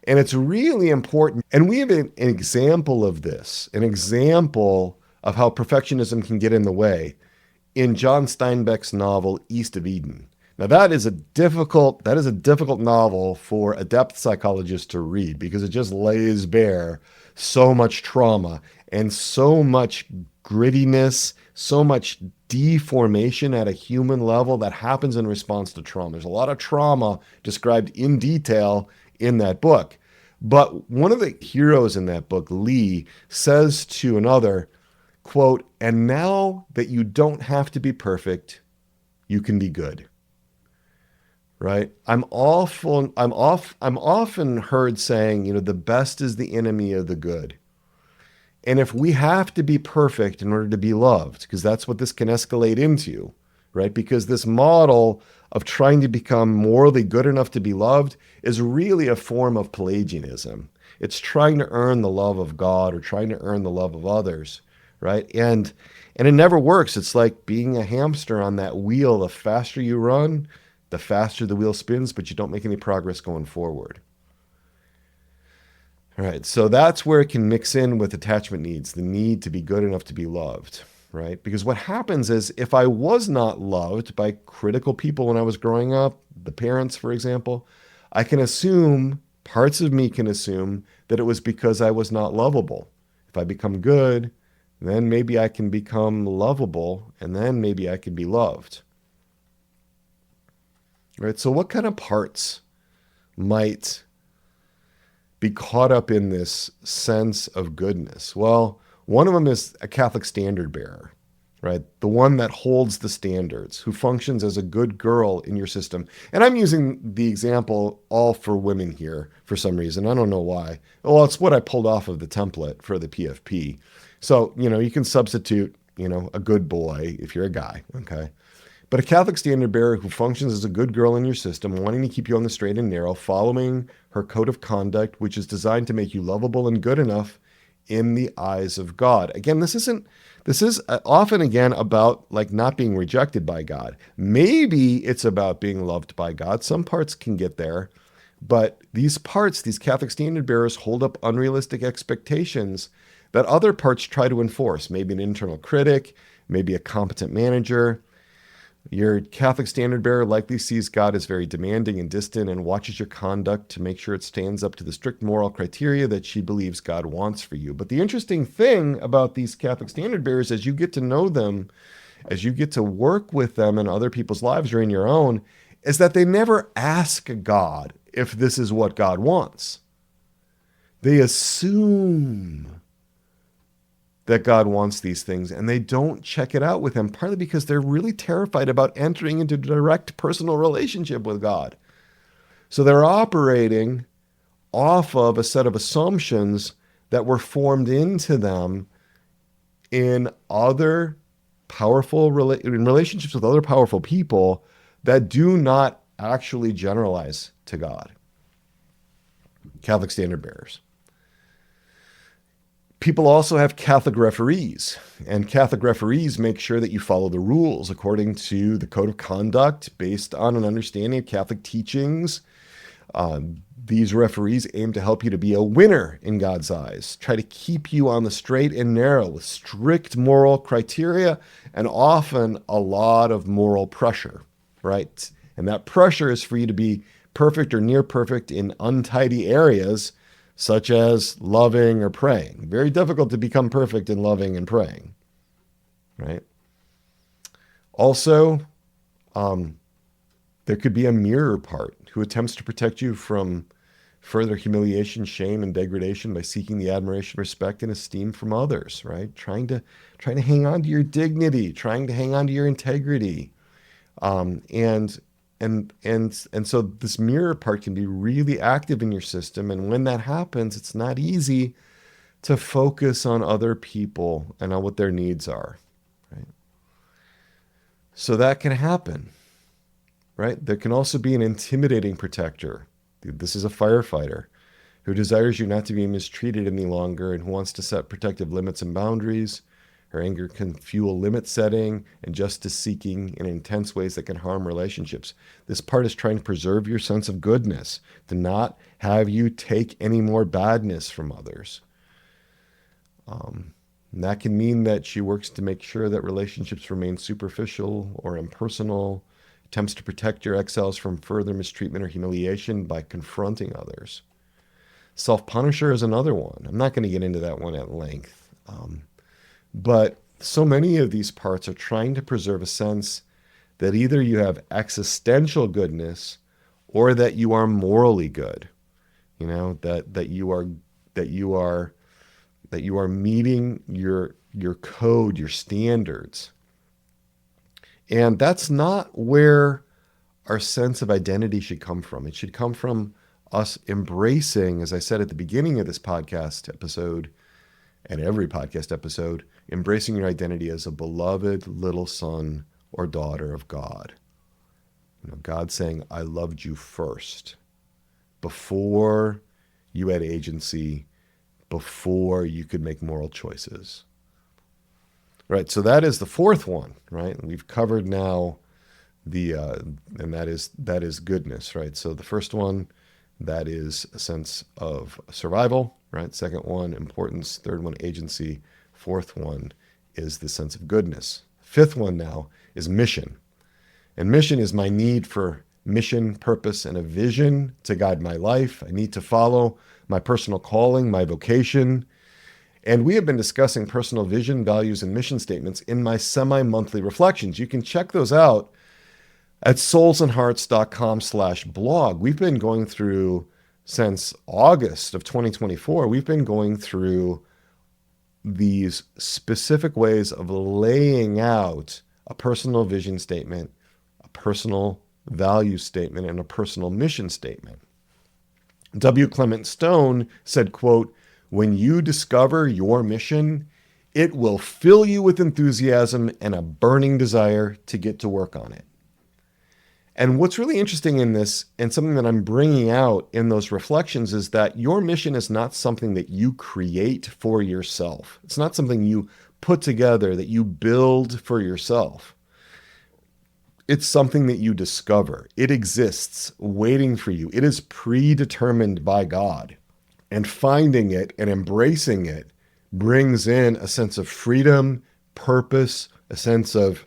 And it's really important. And we have an example of this, an example of how perfectionism can get in the way in John Steinbeck's novel, East of Eden. Now, that is a difficult novel for a depth psychologist to read, because it just lays bare so much trauma and so much grittiness, so much deformation at a human level that happens in response to trauma. There's a lot of trauma described in detail in that book. But one of the heroes in that book, Lee, says to another, quote, "And now that you don't have to be perfect, you can be good." Right? I'm often heard saying, the best is the enemy of the good. And if we have to be perfect in order to be loved, because that's what this can escalate into, right? Because this model of trying to become morally good enough to be loved is really a form of Pelagianism. It's trying to earn the love of God or trying to earn the love of others, right? And it never works. It's like being a hamster on that wheel. The faster you run, the faster the wheel spins, but you don't make any progress going forward. All right, so that's where it can mix in with attachment needs, the need to be good enough to be loved, right? Because what happens is if I was not loved by critical people when I was growing up, the parents, for example, I can assume, parts of me can assume that it was because I was not lovable. If I become good, then maybe I can become lovable, and then maybe I can be loved. Right? So what kind of parts might be caught up in this sense of goodness? Well, one of them is a Catholic standard bearer, right? The one that holds the standards, who functions as a good girl in your system. And I'm using the example all for women here for some reason. I don't know why. Well, it's what I pulled off of the template for the PFP. So, you can substitute, a good boy if you're a guy, okay? But a Catholic standard bearer who functions as a good girl in your system, wanting to keep you on the straight and narrow, following her code of conduct, which is designed to make you lovable and good enough in the eyes of God. Again, this is often again about like not being rejected by God. Maybe it's about being loved by God. Some parts can get there, but these Catholic standard bearers hold up unrealistic expectations that other parts try to enforce. Maybe an internal critic, maybe a competent manager. Your Catholic standard bearer likely sees God as very demanding and distant and watches your conduct to make sure it stands up to the strict moral criteria that she believes God wants for you. But the interesting thing about these Catholic standard bearers, as you get to know them, as you get to work with them in other people's lives or in your own, is that they never ask God if this is what God wants. They assume that God wants these things, and they don't check it out with him, partly because they're really terrified about entering into direct personal relationship with God. So they're operating off of a set of assumptions that were formed into them in other in relationships with other powerful people that do not actually generalize to God. Catholic standard bearers. People also have Catholic referees, and Catholic referees make sure that you follow the rules according to the code of conduct based on an understanding of Catholic teachings. These referees aim to help you to be a winner in God's eyes, try to keep you on the straight and narrow with strict moral criteria and often a lot of moral pressure, right? And that pressure is for you to be perfect or near perfect in untidy areas, such as loving or praying. Very difficult to become perfect in loving and praying, right? Also, there could be a mirror part who attempts to protect you from further humiliation, shame, and degradation by seeking the admiration, respect, and esteem from others, right? Trying to hang on to your dignity, trying to hang on to your integrity. And so this mirror part can be really active in your system. And when that happens, it's not easy to focus on other people and on what their needs are, right? So that can happen, right? There can also be an intimidating protector. This is a firefighter who desires you not to be mistreated any longer and who wants to set protective limits and boundaries. Her anger can fuel limit setting and justice seeking in intense ways that can harm relationships. This part is trying to preserve your sense of goodness, to not have you take any more badness from others. And that can mean that she works to make sure that relationships remain superficial or impersonal, attempts to protect your exiles from further mistreatment or humiliation by confronting others. Self-punisher is another one. I'm not going to get into that one at length. But so many of these parts are trying to preserve a sense that either you have existential goodness or that you are morally good. That you are meeting your code, your standards. And that's not where our sense of identity should come from. It should come from us embracing, as I said at the beginning of this podcast episode, and every podcast episode, embracing your identity as a beloved little son or daughter of God. God saying, I loved you first, before you had agency, before you could make moral choices. Right, so that is the fourth one, right? We've covered now and that is goodness, right? So the first one, that is a sense of survival, right? Second one, importance. Third one, agency. Fourth one is the sense of goodness. Fifth one now is mission. And mission is my need for mission, purpose, and a vision to guide my life. I need to follow my personal calling, my vocation. And we have been discussing personal vision, values, and mission statements in my semi-monthly reflections. You can check those out at soulsandhearts.com/blog. We've been going through, since August of 2024, we've been going through these specific ways of laying out a personal vision statement, a personal value statement, and a personal mission statement. W. Clement Stone said, quote, when you discover your mission, it will fill you with enthusiasm and a burning desire to get to work on it. And what's really interesting in this, and something that I'm bringing out in those reflections, is that your mission is not something that you create for yourself. It's not something you put together, that you build for yourself. It's something that you discover. It exists waiting for you. It is predetermined by God. And finding it and embracing it brings in a sense of freedom, purpose, a sense of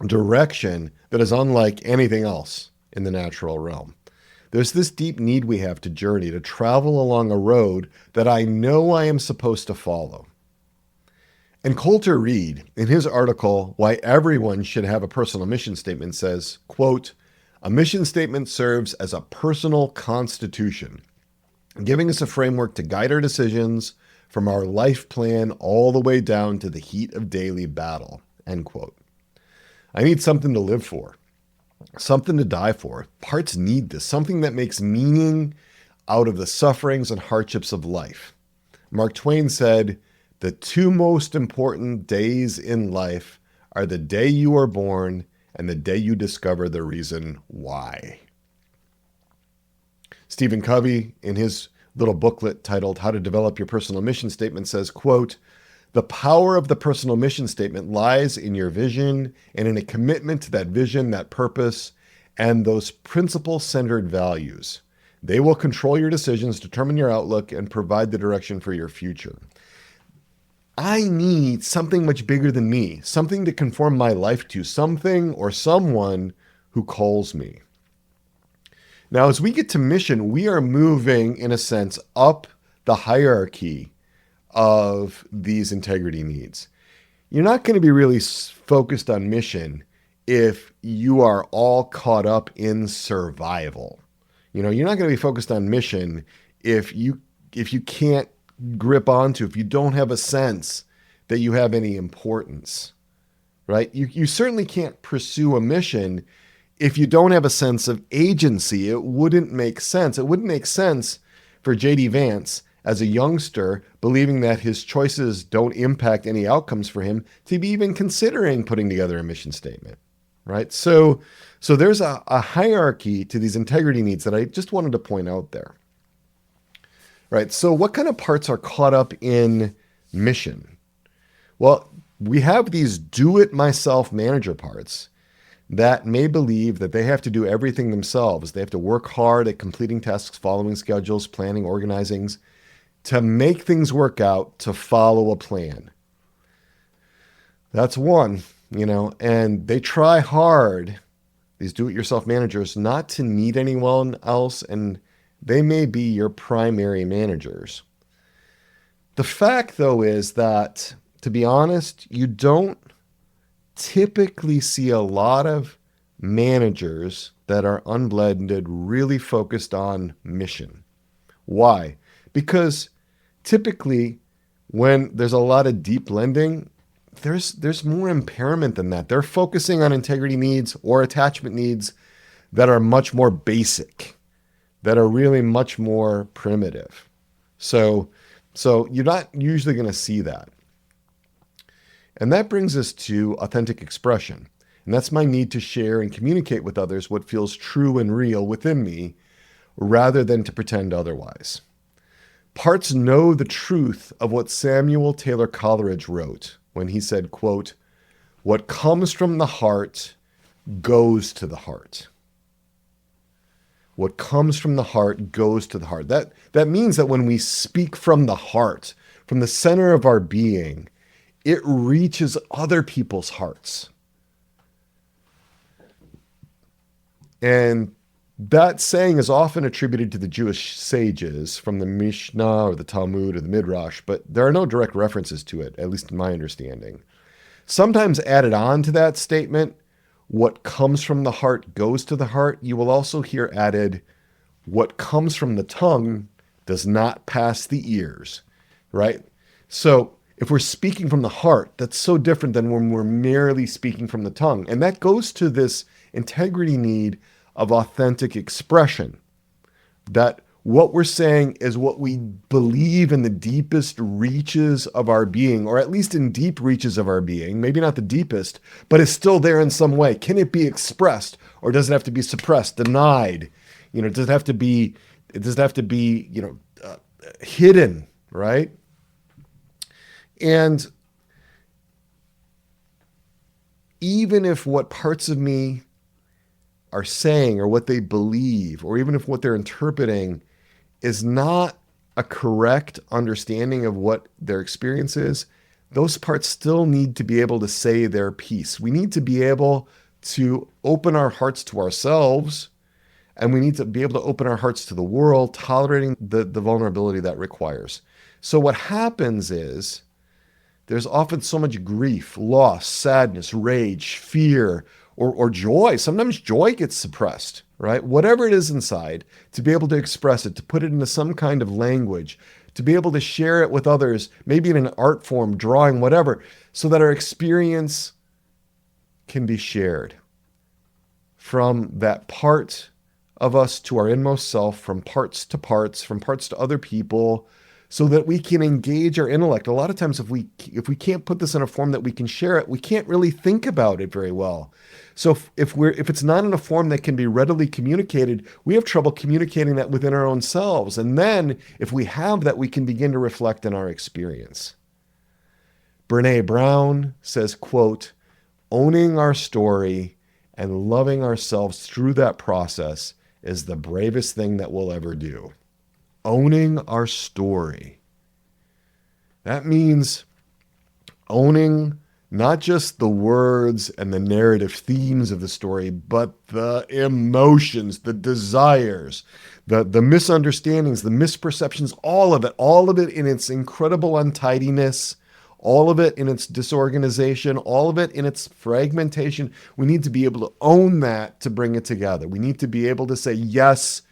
direction that is unlike anything else in the natural realm. There's this deep need we have to journey, to travel along a road that I know I am supposed to follow. And Coulter Reed, in his article, Why Everyone Should Have a Personal Mission Statement, says, quote, a mission statement serves as a personal constitution, giving us a framework to guide our decisions from our life plan all the way down to the heat of daily battle, end quote. I need something to live for, something to die for. Hearts need this, something that makes meaning out of the sufferings and hardships of life. Mark Twain said, the two most important days in life are the day you are born and the day you discover the reason why. Stephen Covey, in his little booklet titled How to Develop Your Personal Mission Statement, says, quote, the power of the personal mission statement lies in your vision and in a commitment to that vision, that purpose, and those principle-centered values. They will control your decisions, determine your outlook, and provide the direction for your future. I need something much bigger than me, something to conform my life to, something or someone who calls me. Now, as we get to mission, we are moving, in a sense, up the hierarchy of these integrity needs. You're not going to be really focused on mission if you are all caught up in survival. You're not going to be focused on mission if you can't grip onto, if you don't have a sense that you have any importance, right? You certainly can't pursue a mission if you don't have a sense of agency. It wouldn't make sense. It wouldn't make sense for J.D. Vance, as a youngster, believing that his choices don't impact any outcomes for him, to be even considering putting together a mission statement, right? So there's a hierarchy to these integrity needs that I just wanted to point out there, right? So what kind of parts are caught up in mission? Well, we have these do-it-myself manager parts that may believe that they have to do everything themselves. They have to work hard at completing tasks, following schedules, planning, organizing, to make things work out, to follow a plan. That's one, and they try hard, these do-it-yourself managers, not to need anyone else, and they may be your primary managers. The fact, though, is that, to be honest, you don't typically see a lot of managers that are unblended, really focused on mission. Why? Because typically when there's a lot of deep blending, there's more impairment than that. They're focusing on integrity needs or attachment needs that are much more basic, that are really much more primitive. So you're not usually going to see that. And that brings us to authentic expression. And that's my need to share and communicate with others what feels true and real within me, rather than to pretend otherwise. Parts know the truth of what Samuel Taylor Coleridge wrote when he said, quote, "What comes from the heart goes to the heart." What comes from the heart goes to the heart. That means that when we speak from the heart, from the center of our being, it reaches other people's hearts. And that saying is often attributed to the Jewish sages from the Mishnah or the Talmud or the Midrash, but there are no direct references to it, at least in my understanding. Sometimes added on to that statement, what comes from the heart goes to the heart, you will also hear added, what comes from the tongue does not pass the ears, right? So if we're speaking from the heart, that's so different than when we're merely speaking from the tongue. And that goes to this integrity need of authentic expression, that what we're saying is what we believe in the deepest reaches of our being, or at least in deep reaches of our being, maybe not the deepest, but is still there in some way. Can it be expressed, or does it have to be suppressed, denied? Does it have to be, hidden, right? And even if what parts of me are saying or what they believe, or even if what they're interpreting is not a correct understanding of what their experience is, those parts still need to be able to say their piece. We need to be able to open our hearts to ourselves, and we need to be able to open our hearts to the world, tolerating the vulnerability that requires. So what happens is there's often so much grief, loss, sadness, rage, fear, or joy. Sometimes joy gets suppressed, right? Whatever it is inside, to be able to express it, to put it into some kind of language, to be able to share it with others, maybe in an art form, drawing, whatever, so that our experience can be shared. From that part of us to our inmost self, from parts to parts, from parts to other people, so that we can engage our intellect. A lot of times if we can't put this in a form that we can share it, we can't really think about it very well. So if it's not in a form that can be readily communicated, we have trouble communicating that within our own selves. And then if we have that, we can begin to reflect on our experience. Brené Brown says, quote, "Owning our story and loving ourselves through that process is the bravest thing that we'll ever do." Owning our story. That means owning not just the words and the narrative themes of the story, but the emotions, the desires, the misunderstandings, the misperceptions, all of it in its incredible untidiness, all of it in its disorganization, all of it in its fragmentation. We need to be able to own that to bring it together. We need to be able to say, yes,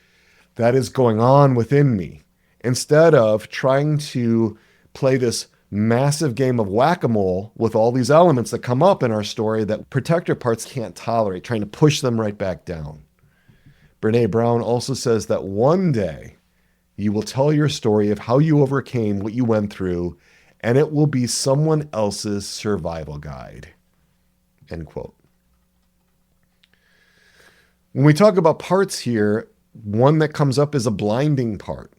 that is going on within me, instead of trying to play this massive game of whack-a-mole with all these elements that come up in our story that protector parts can't tolerate, trying to push them right back down. Brené Brown also says that one day you will tell your story of how you overcame what you went through, and it will be someone else's survival guide. End quote. When we talk about parts here, one that comes up is a blinding part.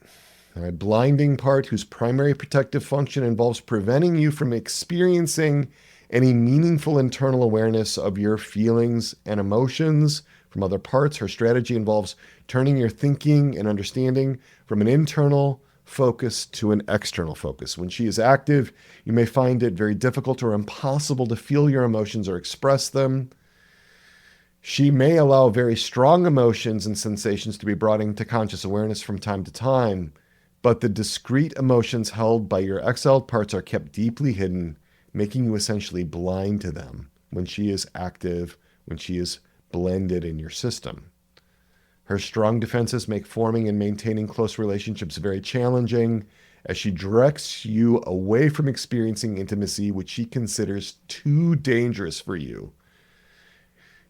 A blinding part whose primary protective function involves preventing you from experiencing any meaningful internal awareness of your feelings and emotions from other parts. Her strategy involves turning your thinking and understanding from an internal focus to an external focus. When she is active, you may find it very difficult or impossible to feel your emotions or express them. She may allow very strong emotions and sensations to be brought into conscious awareness from time to time, but the discrete emotions held by your exiled parts are kept deeply hidden, making you essentially blind to them when she is active, when she is blended in your system. Her strong defenses make forming and maintaining close relationships very challenging, as she directs you away from experiencing intimacy, which she considers too dangerous for you.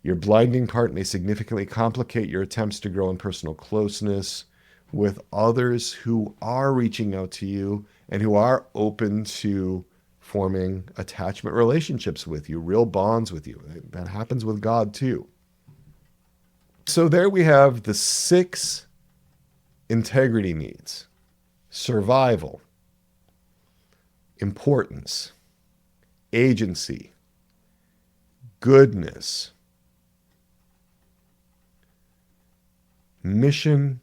Your blinding part may significantly complicate your attempts to grow in personal closeness with others who are reaching out to you and who are open to forming attachment relationships with you, real bonds with you. That happens with God too. So there we have the 6 integrity needs: survival, importance, agency, goodness, mission,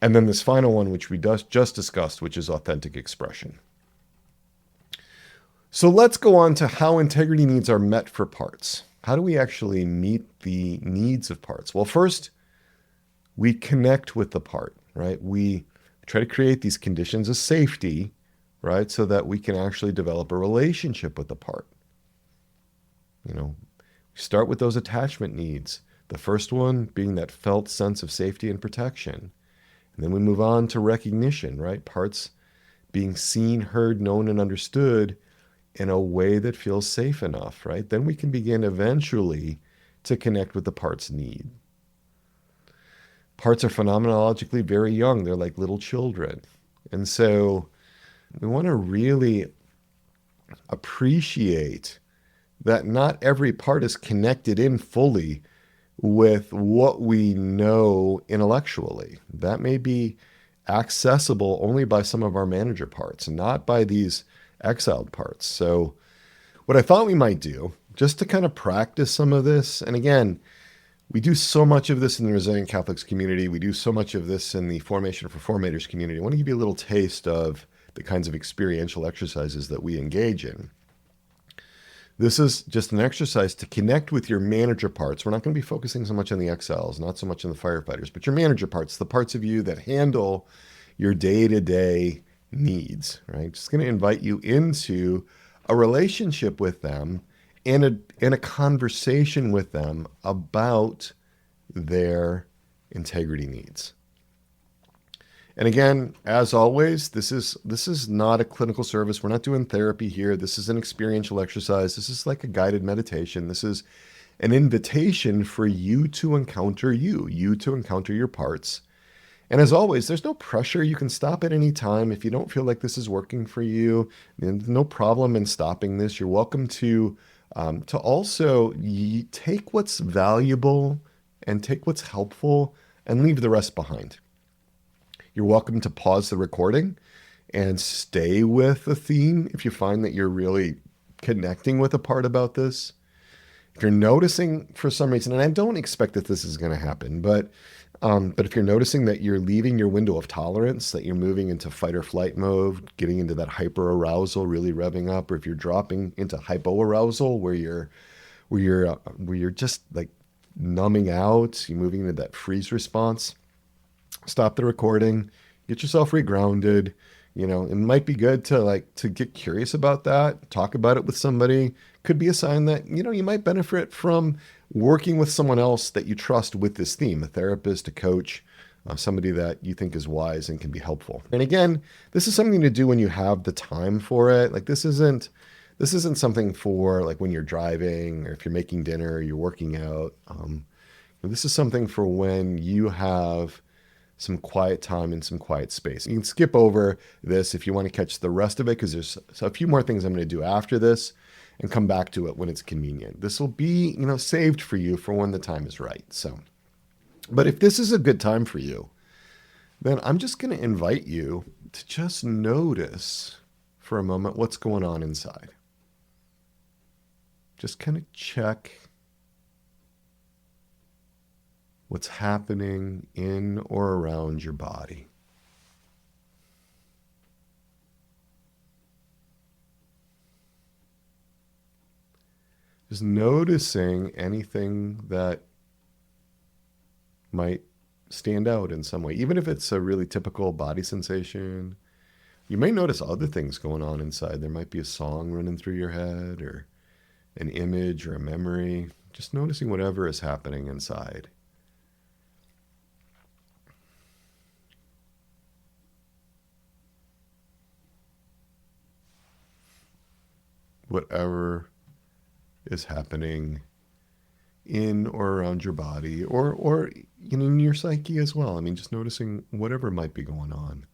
and then this final one, which we just discussed, which is authentic expression. So let's go on to how integrity needs are met for parts. How do we actually meet the needs of parts? Well, first, we connect with the part, right? We try to create these conditions of safety, right? So that we can actually develop a relationship with the part. You know, we start with those attachment needs. The first one being that felt sense of safety and protection. And then we move on to recognition, right? Parts being seen, heard, known, and understood in a way that feels safe enough, right? Then we can begin eventually to connect with the part's need. Parts are phenomenologically very young. They're like little children. And so we want to really appreciate that not every part is connected in fully with what we know intellectually. That may be accessible only by some of our manager parts, not by these exiled parts. So what I thought we might do, just to kind of practice some of this, and again, we do so much of this in the Resilient Catholics community. We do so much of this in the Formation for Formators community. I want to give you a little taste of the kinds of experiential exercises that we engage in. This is just an exercise to connect with your manager parts. We're not going to be focusing so much on the exiles, not so much on the firefighters, but your manager parts, the parts of you that handle your day-to-day needs, right? Just going to invite you into a relationship with them and a conversation with them about their integrity needs. And again, as always, this is not a clinical service. We're not doing therapy here. This is an experiential exercise. This is like a guided meditation. This is an invitation for you to encounter you to encounter your parts. And as always, there's no pressure. You can stop at any time. If you don't feel like this is working for you, there's no problem in stopping this. You're welcome to also take what's valuable and take what's helpful and leave the rest behind. You're welcome to pause the recording and stay with the theme if you find that you're really connecting with a part about this. If you're noticing for some reason, and I don't expect that this is going to happen, but if you're noticing that you're leaving your window of tolerance, that you're moving into fight or flight mode, getting into that hyper arousal, really revving up, or if you're dropping into hypo arousal where you're just like numbing out, you're moving into that freeze response, stop the recording, get yourself regrounded. You know, it might be good to get curious about that, talk about it with somebody. Could be a sign that, you know, you might benefit from working with someone else that you trust with this theme, a therapist, a coach, somebody that you think is wise and can be helpful. And again, this is something to do when you have the time for it. Like this isn't something for like when you're driving or if you're making dinner or you're working out. This is something for when you have some quiet time and some quiet space. You can skip over this if you want to catch the rest of it, because there's a few more things I'm going to do after this and come back to it when it's convenient. This will be, you know, saved for you for when the time is right. So, but if this is a good time for you, then I'm just going to invite you to just notice for a moment what's going on inside. Just kind of check what's happening in or around your body. Just noticing anything that might stand out in some way, even if it's a really typical body sensation. You may notice other things going on inside. There might be a song running through your head or an image or a memory. Just noticing whatever is happening inside. Whatever is happening in or around your body or in your psyche as well. I mean, just noticing whatever might be going on.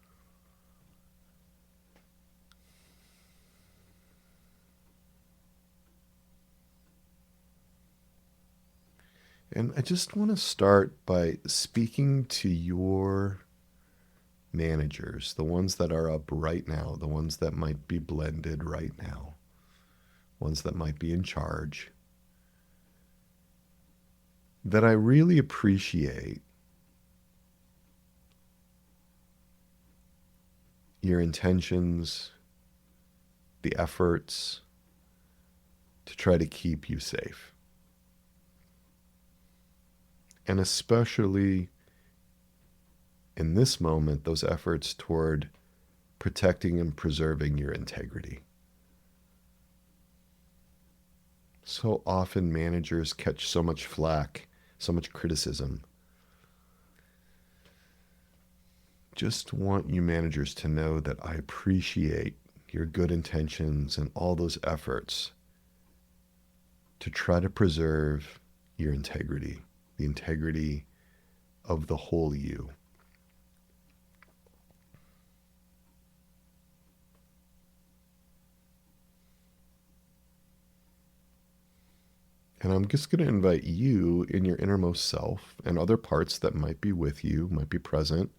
And I just want to start by speaking to your managers, the ones that are up right now, the ones that might be blended right now, ones that might be in charge, that I really appreciate your intentions, the efforts to try to keep you safe. And especially in this moment, those efforts toward protecting and preserving your integrity. So often managers catch so much flack, so much criticism. Just want you managers to know that I appreciate your good intentions and all those efforts to try to preserve your integrity, the integrity of the whole you. And I'm just going to invite you in your innermost self and other parts that might be with you, might be present,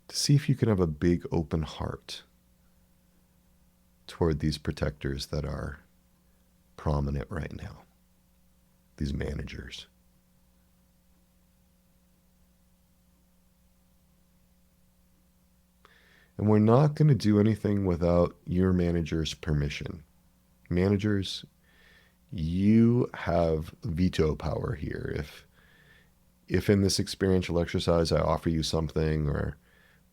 to see if you can have a big open heart toward these protectors that are prominent right now, these managers. And we're not going to do anything without your manager's permission. Managers, you have veto power here. If in this experiential exercise I offer you something or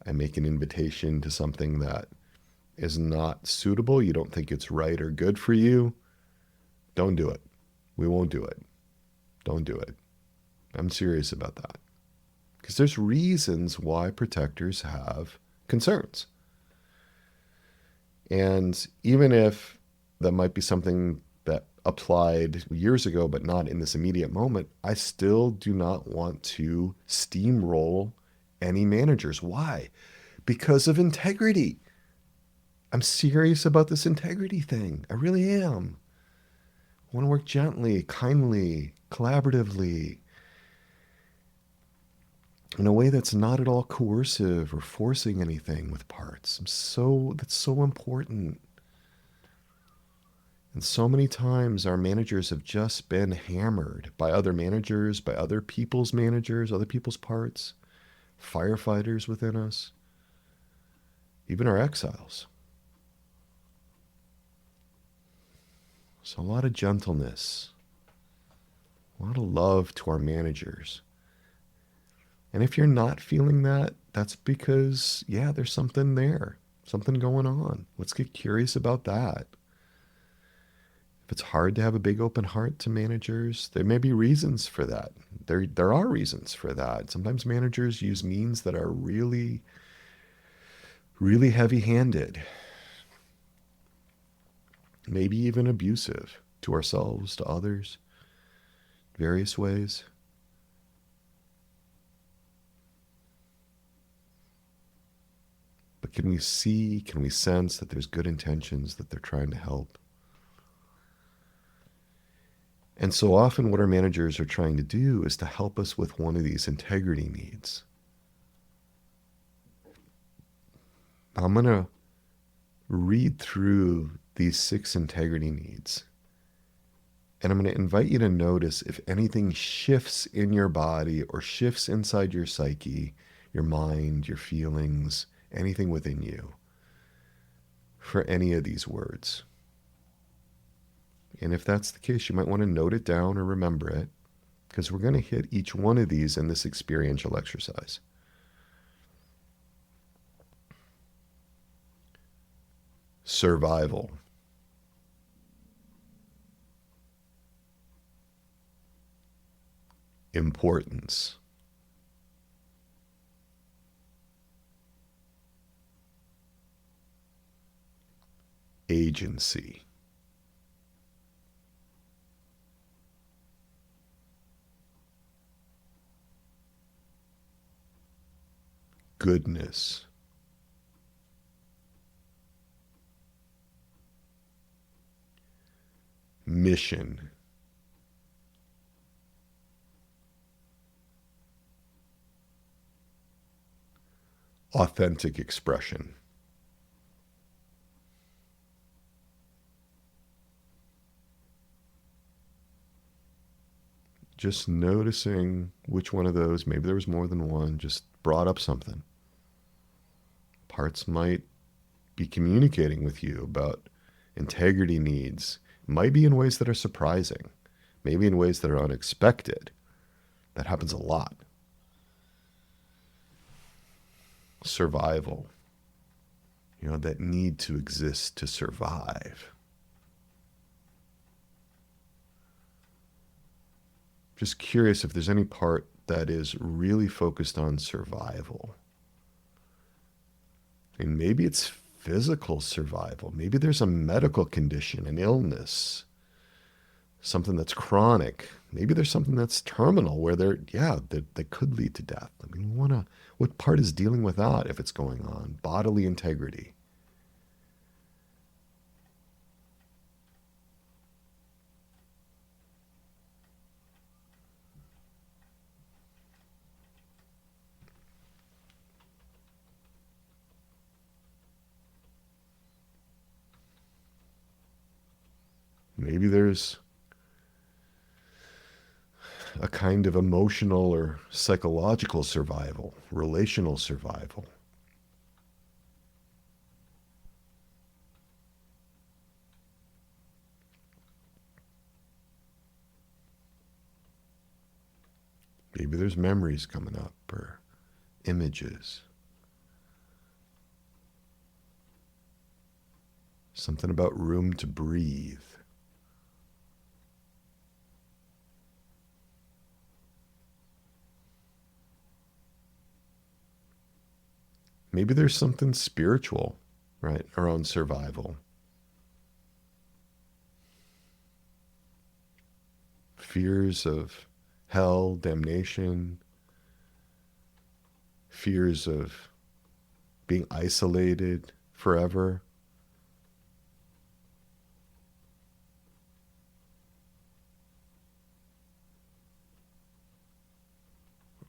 I make an invitation to something that is not suitable, you don't think it's right or good for you, don't do it. We won't do it. Don't do it. I'm serious about that. Because there's reasons why protectors have concerns. And even if that might be something that applied years ago, but not in this immediate moment, I still do not want to steamroll any managers. Why? Because of integrity. I'm serious about this integrity thing. I really am. I want to work gently, kindly, collaboratively, in a way that's not at all coercive or forcing anything with parts. That's so important. And so many times our managers have just been hammered by other managers, by other people's managers, other people's parts, firefighters within us, even our exiles. So a lot of gentleness, a lot of love to our managers. And if you're not feeling that, that's because, yeah, there's something there, something going on. Let's get curious about that. If it's hard to have a big open heart to managers, there may be reasons for that. There are reasons for that. Sometimes managers use means that are really, really heavy-handed, maybe even abusive to ourselves, to others, various ways. But can we see, can we sense that there's good intentions, that they're trying to help? And so often what our managers are trying to do is to help us with one of these integrity needs. I'm going to read through these 6 integrity needs. And I'm going to invite you to notice if anything shifts in your body or shifts inside your psyche, your mind, your feelings, anything within you for any of these words. And if that's the case, you might want to note it down or remember it, because we're going to hit each one of these in this experiential exercise. Survival. Importance. Agency. Goodness. Mission. authentic expression. Just noticing which one of those, maybe there was more than one, just brought up something. Parts might be communicating with you about integrity needs, might be in ways that are surprising, maybe in ways that are unexpected. That happens a lot. Survival, that need to exist to survive. Just curious if there's any part that is really focused on survival. And maybe it's physical survival. Maybe there's a medical condition, an illness, something that's chronic. Maybe there's something that's terminal where that could lead to death. I mean, what part is dealing with that if it's going on? Bodily integrity. Maybe there's a kind of emotional or psychological survival, relational survival. Maybe there's memories coming up or images. Something about room to breathe. Maybe there's something spiritual, right, around survival. Fears of hell, damnation, fears of being isolated forever.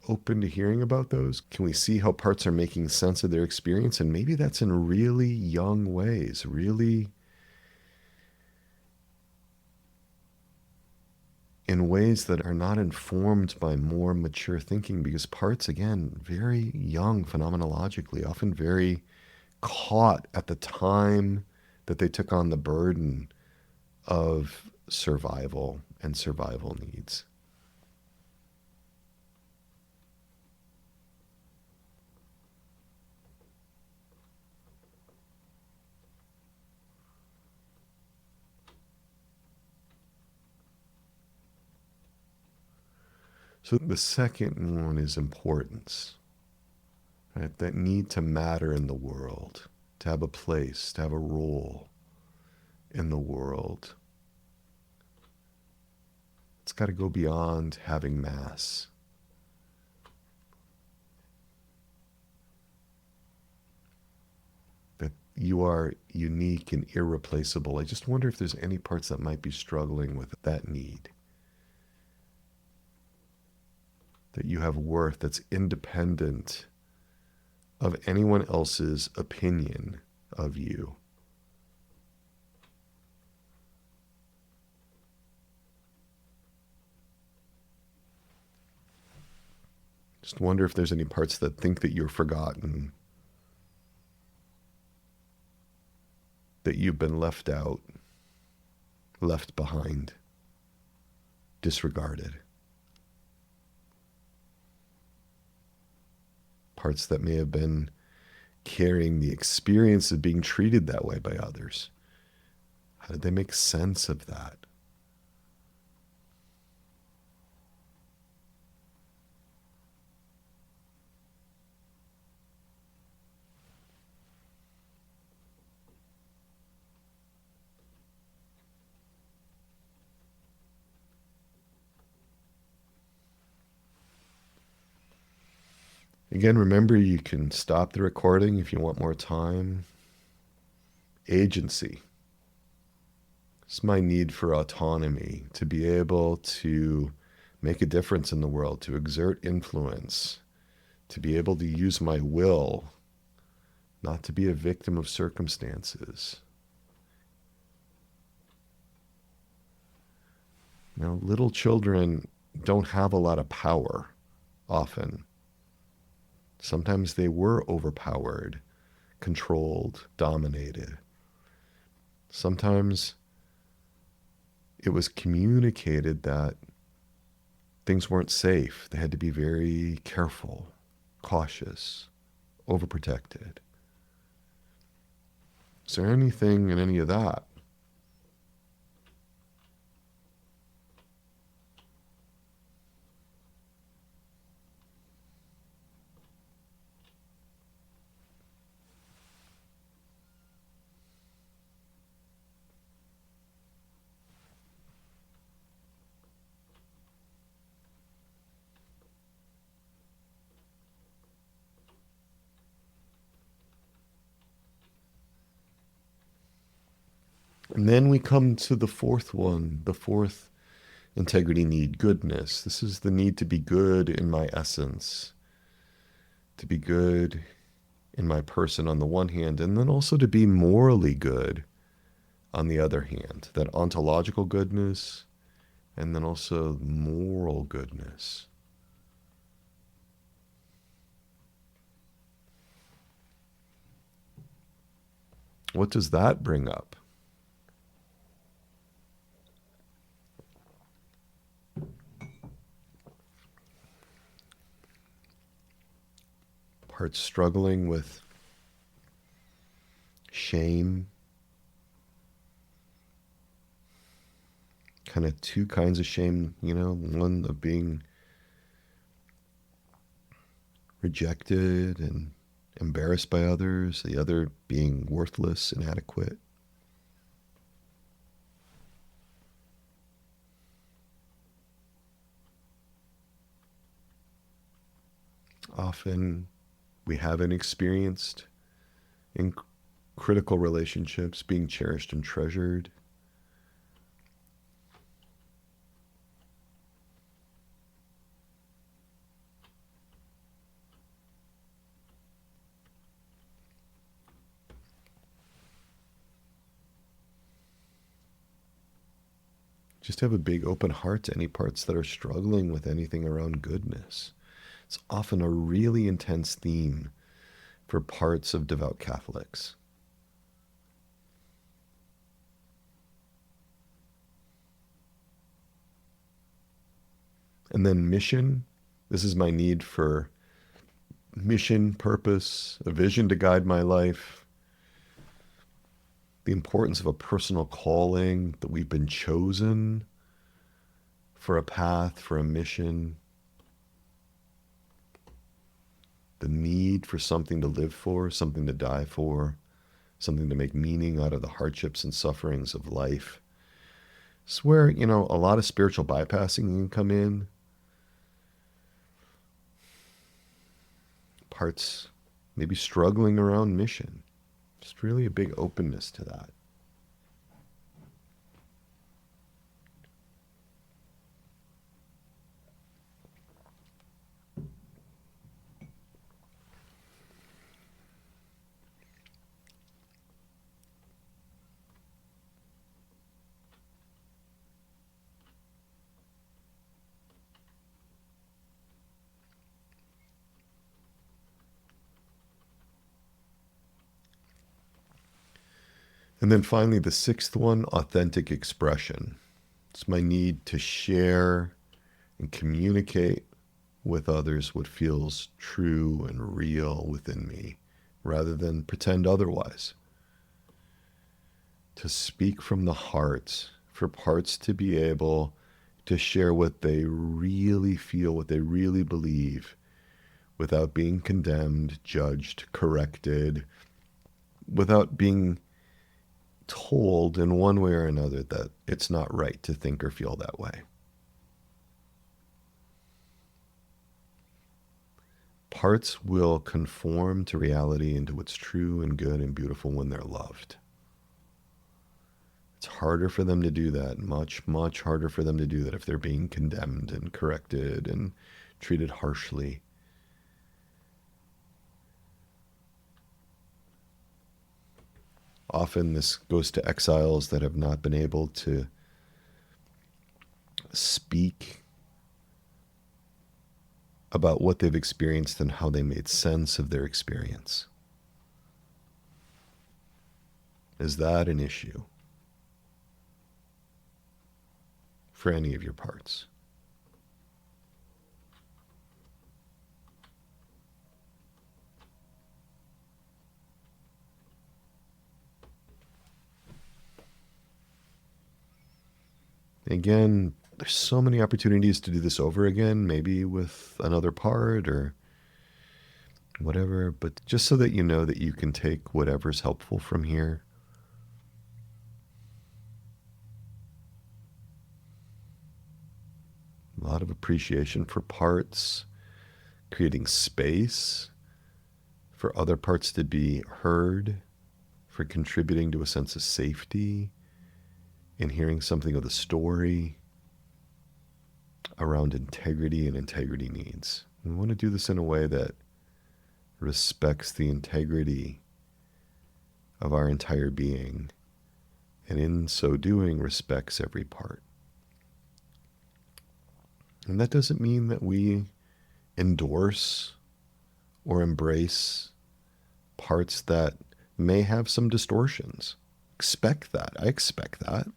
Open to hearing about those? Can we see how parts are making sense of their experience? And maybe that's in really young ways, really in ways that are not informed by more mature thinking, because parts, again, very young phenomenologically, often very caught at the time that they took on the burden of survival and survival needs. So the second one is importance, right? That need to matter in the world, to have a place, to have a role in the world. It's got to go beyond having mass. That you are unique and irreplaceable. I just wonder if there's any parts that might be struggling with that need. That you have worth that's independent of anyone else's opinion of you. Just wonder if there's any parts that think that you're forgotten, that you've been left out, left behind, disregarded. Parts that may have been carrying the experience of being treated that way by others. How did they make sense of that? Again, remember you can stop the recording if you want more time. Agency. It's my need for autonomy, to be able to make a difference in the world, to exert influence, to be able to use my will not to be a victim of circumstances. Now, little children don't have a lot of power often. Sometimes they were overpowered, controlled, dominated. Sometimes it was communicated that things weren't safe. They had to be very careful, cautious, overprotected. Is there anything in any of that? And then we come to the fourth one, the fourth integrity need, goodness. This is the need to be good in my essence, to be good in my person on the one hand, and then also to be morally good on the other hand. That ontological goodness, and then also moral goodness. What does that bring up? Parts struggling with shame. Kind of two kinds of shame, one of being rejected and embarrassed by others, the other being worthless, inadequate. Often we haven't experienced in critical relationships being cherished and treasured. Just have a big open heart to any parts that are struggling with anything around goodness. It's often a really intense theme for parts of devout Catholics. And then mission. This is my need for mission, purpose, a vision to guide my life. The importance of a personal calling, that we've been chosen for a path, for a mission. The need for something to live for, something to die for, something to make meaning out of the hardships and sufferings of life. It's where, a lot of spiritual bypassing can come in. Parts maybe struggling around mission. Just really a big openness to that. And then finally, the sixth one, authentic expression. It's my need to share and communicate with others what feels true and real within me, rather than pretend otherwise. To speak from the heart, for parts to be able to share what they really feel, what they really believe, without being condemned, judged, corrected, without being told in one way or another that it's not right to think or feel that way. Parts will conform to reality and to what's true and good and beautiful when they're loved. It's harder for them to do that, much, much harder for them to do that if they're being condemned and corrected and treated harshly. Often this goes to exiles that have not been able to speak about what they've experienced and how they made sense of their experience. Is that an issue for any of your parts? Again, there's so many opportunities to do this over again, maybe with another part or whatever, but just so that you know that you can take whatever's helpful from here. A lot of appreciation for parts, creating space for other parts to be heard, for contributing to a sense of safety in hearing something of the story around integrity and integrity needs. We want to do this in a way that respects the integrity of our entire being, and in so doing, respects every part. And that doesn't mean that we endorse or embrace parts that may have some distortions. Expect that. I expect that.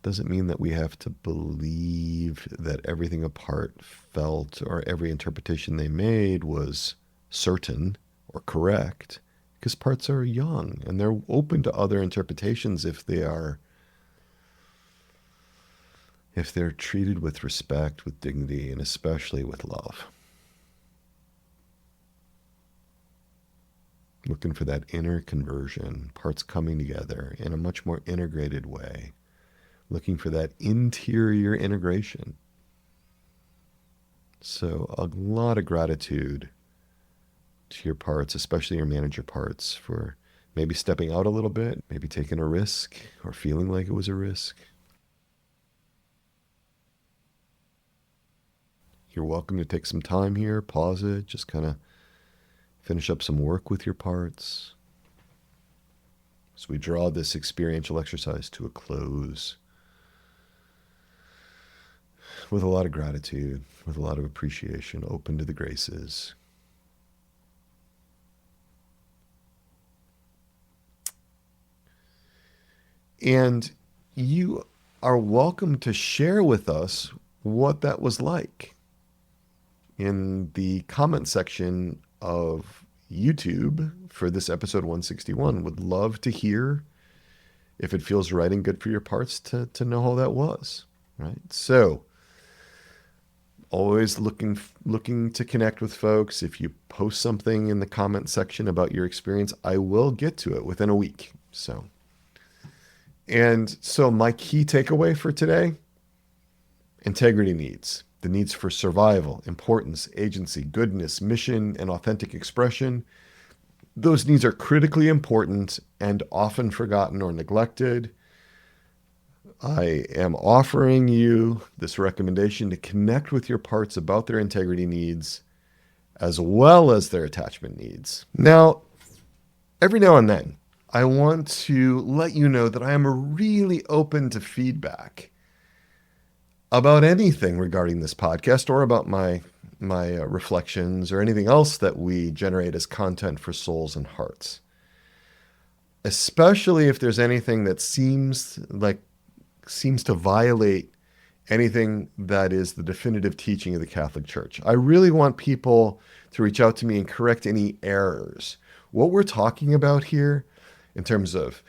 Doesn't mean that we have to believe that everything a part felt or every interpretation they made was certain or correct, because parts are young and they're open to other interpretations if they're treated with respect, with dignity, and especially with love. Looking for that inner conversion, parts coming together in a much more integrated way. Looking for that interior integration. So a lot of gratitude to your parts, especially your manager parts, for maybe stepping out a little bit, maybe taking a risk or feeling like it was a risk. You're welcome to take some time here, pause it, just kind of finish up some work with your parts. So we draw this experiential exercise to a close with a lot of gratitude, with a lot of appreciation, open to the graces. And you are welcome to share with us what that was like in the comment section of YouTube for this episode 161. Would love to hear if it feels right and good for your parts to know how that was, right? So always looking to connect with folks. If you post something in the comment section about your experience, I will get to it within a week. So my key takeaway for today: integrity needs. The needs for survival, importance, agency, goodness, mission, and authentic expression. Those needs are critically important and often forgotten or neglected. I am offering you this recommendation to connect with your parts about their integrity needs as well as their attachment needs. Now, every now and then, I want to let you know that I am really open to feedback about anything regarding this podcast or about my reflections or anything else that we generate as content for souls and hearts. Especially if there's anything that seems to violate anything that is the definitive teaching of the Catholic Church. I really want people to reach out to me and correct any errors. What we're talking about here in terms of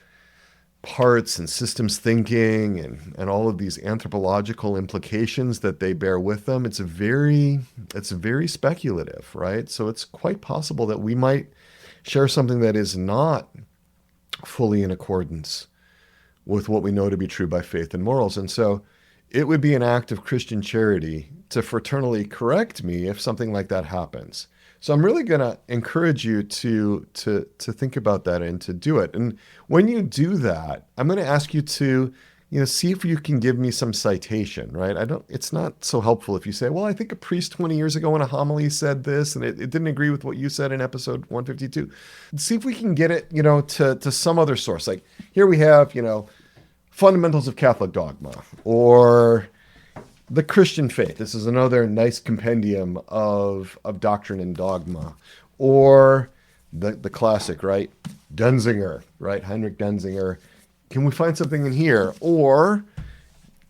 parts and systems thinking and all of these anthropological implications that they bear with them, it's very speculative, right? So it's quite possible that we might share something that is not fully in accordance with what we know to be true by faith and morals. And so it would be an act of Christian charity to fraternally correct me if something like that happens. So I'm really going to encourage you to think about that and to do it. And when you do that, I'm going to ask you to see if you can give me some citation, right? It's not so helpful if you say, well, I think a priest 20 years ago in a homily said this, and it didn't agree with what you said in episode 152. See if we can get it, to some other source. Like here we have, Fundamentals of Catholic Dogma, or the Christian Faith. This is another nice compendium of doctrine and dogma. Or the classic, right? Denzinger, right? Heinrich Denzinger. Can we find something in here? Or,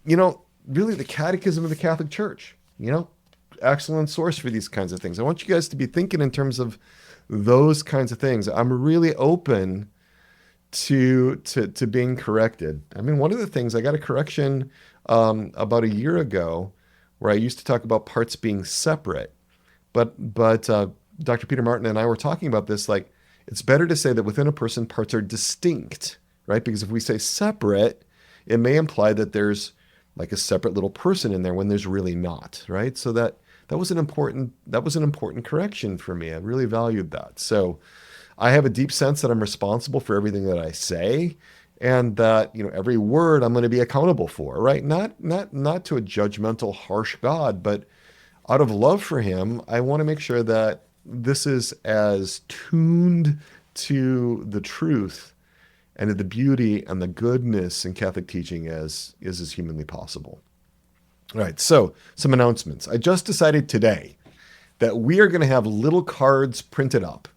really the Catechism of the Catholic Church, excellent source for these kinds of things. I want you guys to be thinking in terms of those kinds of things. I'm really open to being corrected. I mean, one of the things, I got a correction about a year ago where I used to talk about parts being separate, but Dr. Peter Martin and I were talking about this, like, it's better to say that within a person, parts are distinct, right? Because if we say separate, it may imply that there's like a separate little person in there when there's really not, right? So that was an important correction for me. I really valued that. So I have a deep sense that I'm responsible for everything that I say, and that, every word I'm going to be accountable for, right? Not to a judgmental, harsh God, but out of love for him, I want to make sure that this is as tuned to the truth and to the beauty and the goodness in Catholic teaching as humanly possible. All right, so some announcements. I just decided today that we are going to have little cards printed up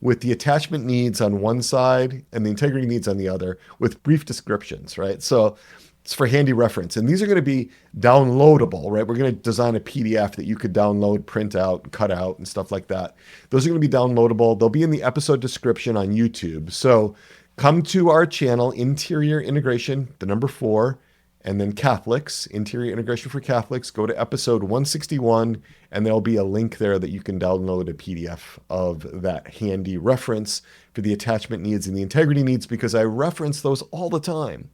with the attachment needs on one side and the integrity needs on the other, with brief descriptions, right? So it's for handy reference. And these are going to be downloadable, right? We're going to design a PDF that you could download, print out, cut out, and stuff like that. Those are going to be downloadable. They'll be in the episode description on YouTube. So come to our channel, Interior Integration, the number 4, and then Catholics, Interior Integration for Catholics. Go to episode 161, and there'll be a link there that you can download a PDF of that handy reference for the attachment needs and the integrity needs, because I reference those all the time.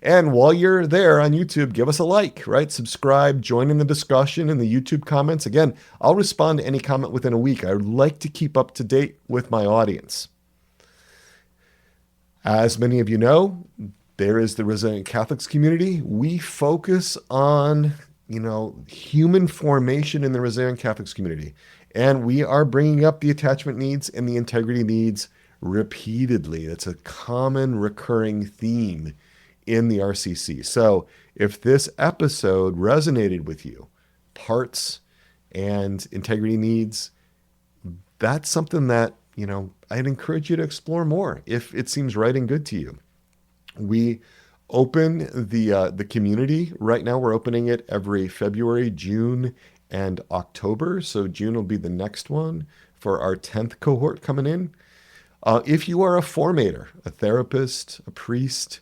And while you're there on YouTube, give us a like, right? Subscribe, join in the discussion in the YouTube comments. Again, I'll respond to any comment within a week. I would like to keep up to date with my audience. As many of you know, there is the Resilient Catholics community. We focus on, human formation in the Resilient Catholics community. And we are bringing up the attachment needs and the integrity needs repeatedly. That's a common recurring theme in the RCC. So if this episode resonated with you, parts and integrity needs, that's something that, I'd encourage you to explore more if it seems right and good to you. We open the community right now. We're opening it every February, June, and October. So June will be the next one for our 10th cohort coming in. If you are a formator, a therapist, a priest,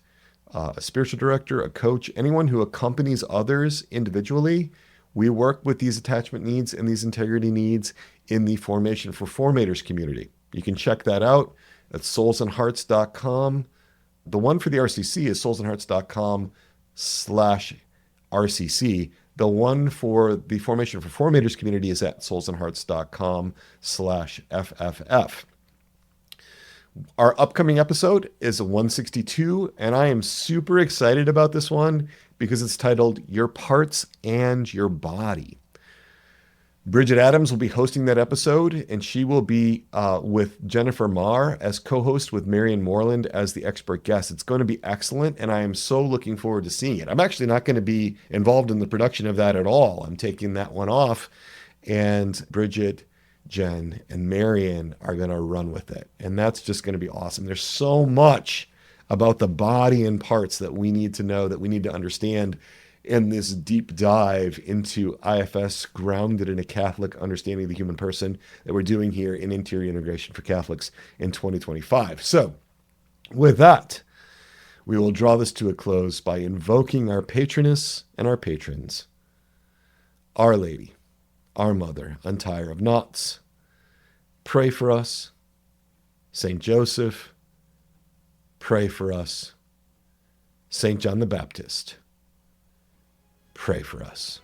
a spiritual director, a coach, anyone who accompanies others individually, we work with these attachment needs and these integrity needs in the Formation for Formators community. You can check that out at soulsandhearts.com. The one for the RCC is soulsandhearts.com/RCC. The one for the Formation for Formators community is at soulsandhearts.com/FFF. Our upcoming episode is 162, and I am super excited about this one because it's titled Your Parts and Your Body. Bridget Adams will be hosting that episode, and she will be with Jennifer Marr as co-host, with Marion Moreland as the expert guest. It's going to be excellent, and I am so looking forward to seeing it. I'm actually not going to be involved in the production of that at all. I'm taking that one off, and Bridget, Jen, and Marion are going to run with it, and that's just going to be awesome. There's so much about the body and parts that we need to know, that we need to understand in this deep dive into IFS, grounded in a Catholic understanding of the human person, that we're doing here in Interior Integration for Catholics in 2025. So with that, we will draw this to a close by invoking our patroness and our patrons. Our Lady, our Mother, untie her of knots, pray for us. Saint Joseph, pray for us. Saint John the Baptist, pray for us.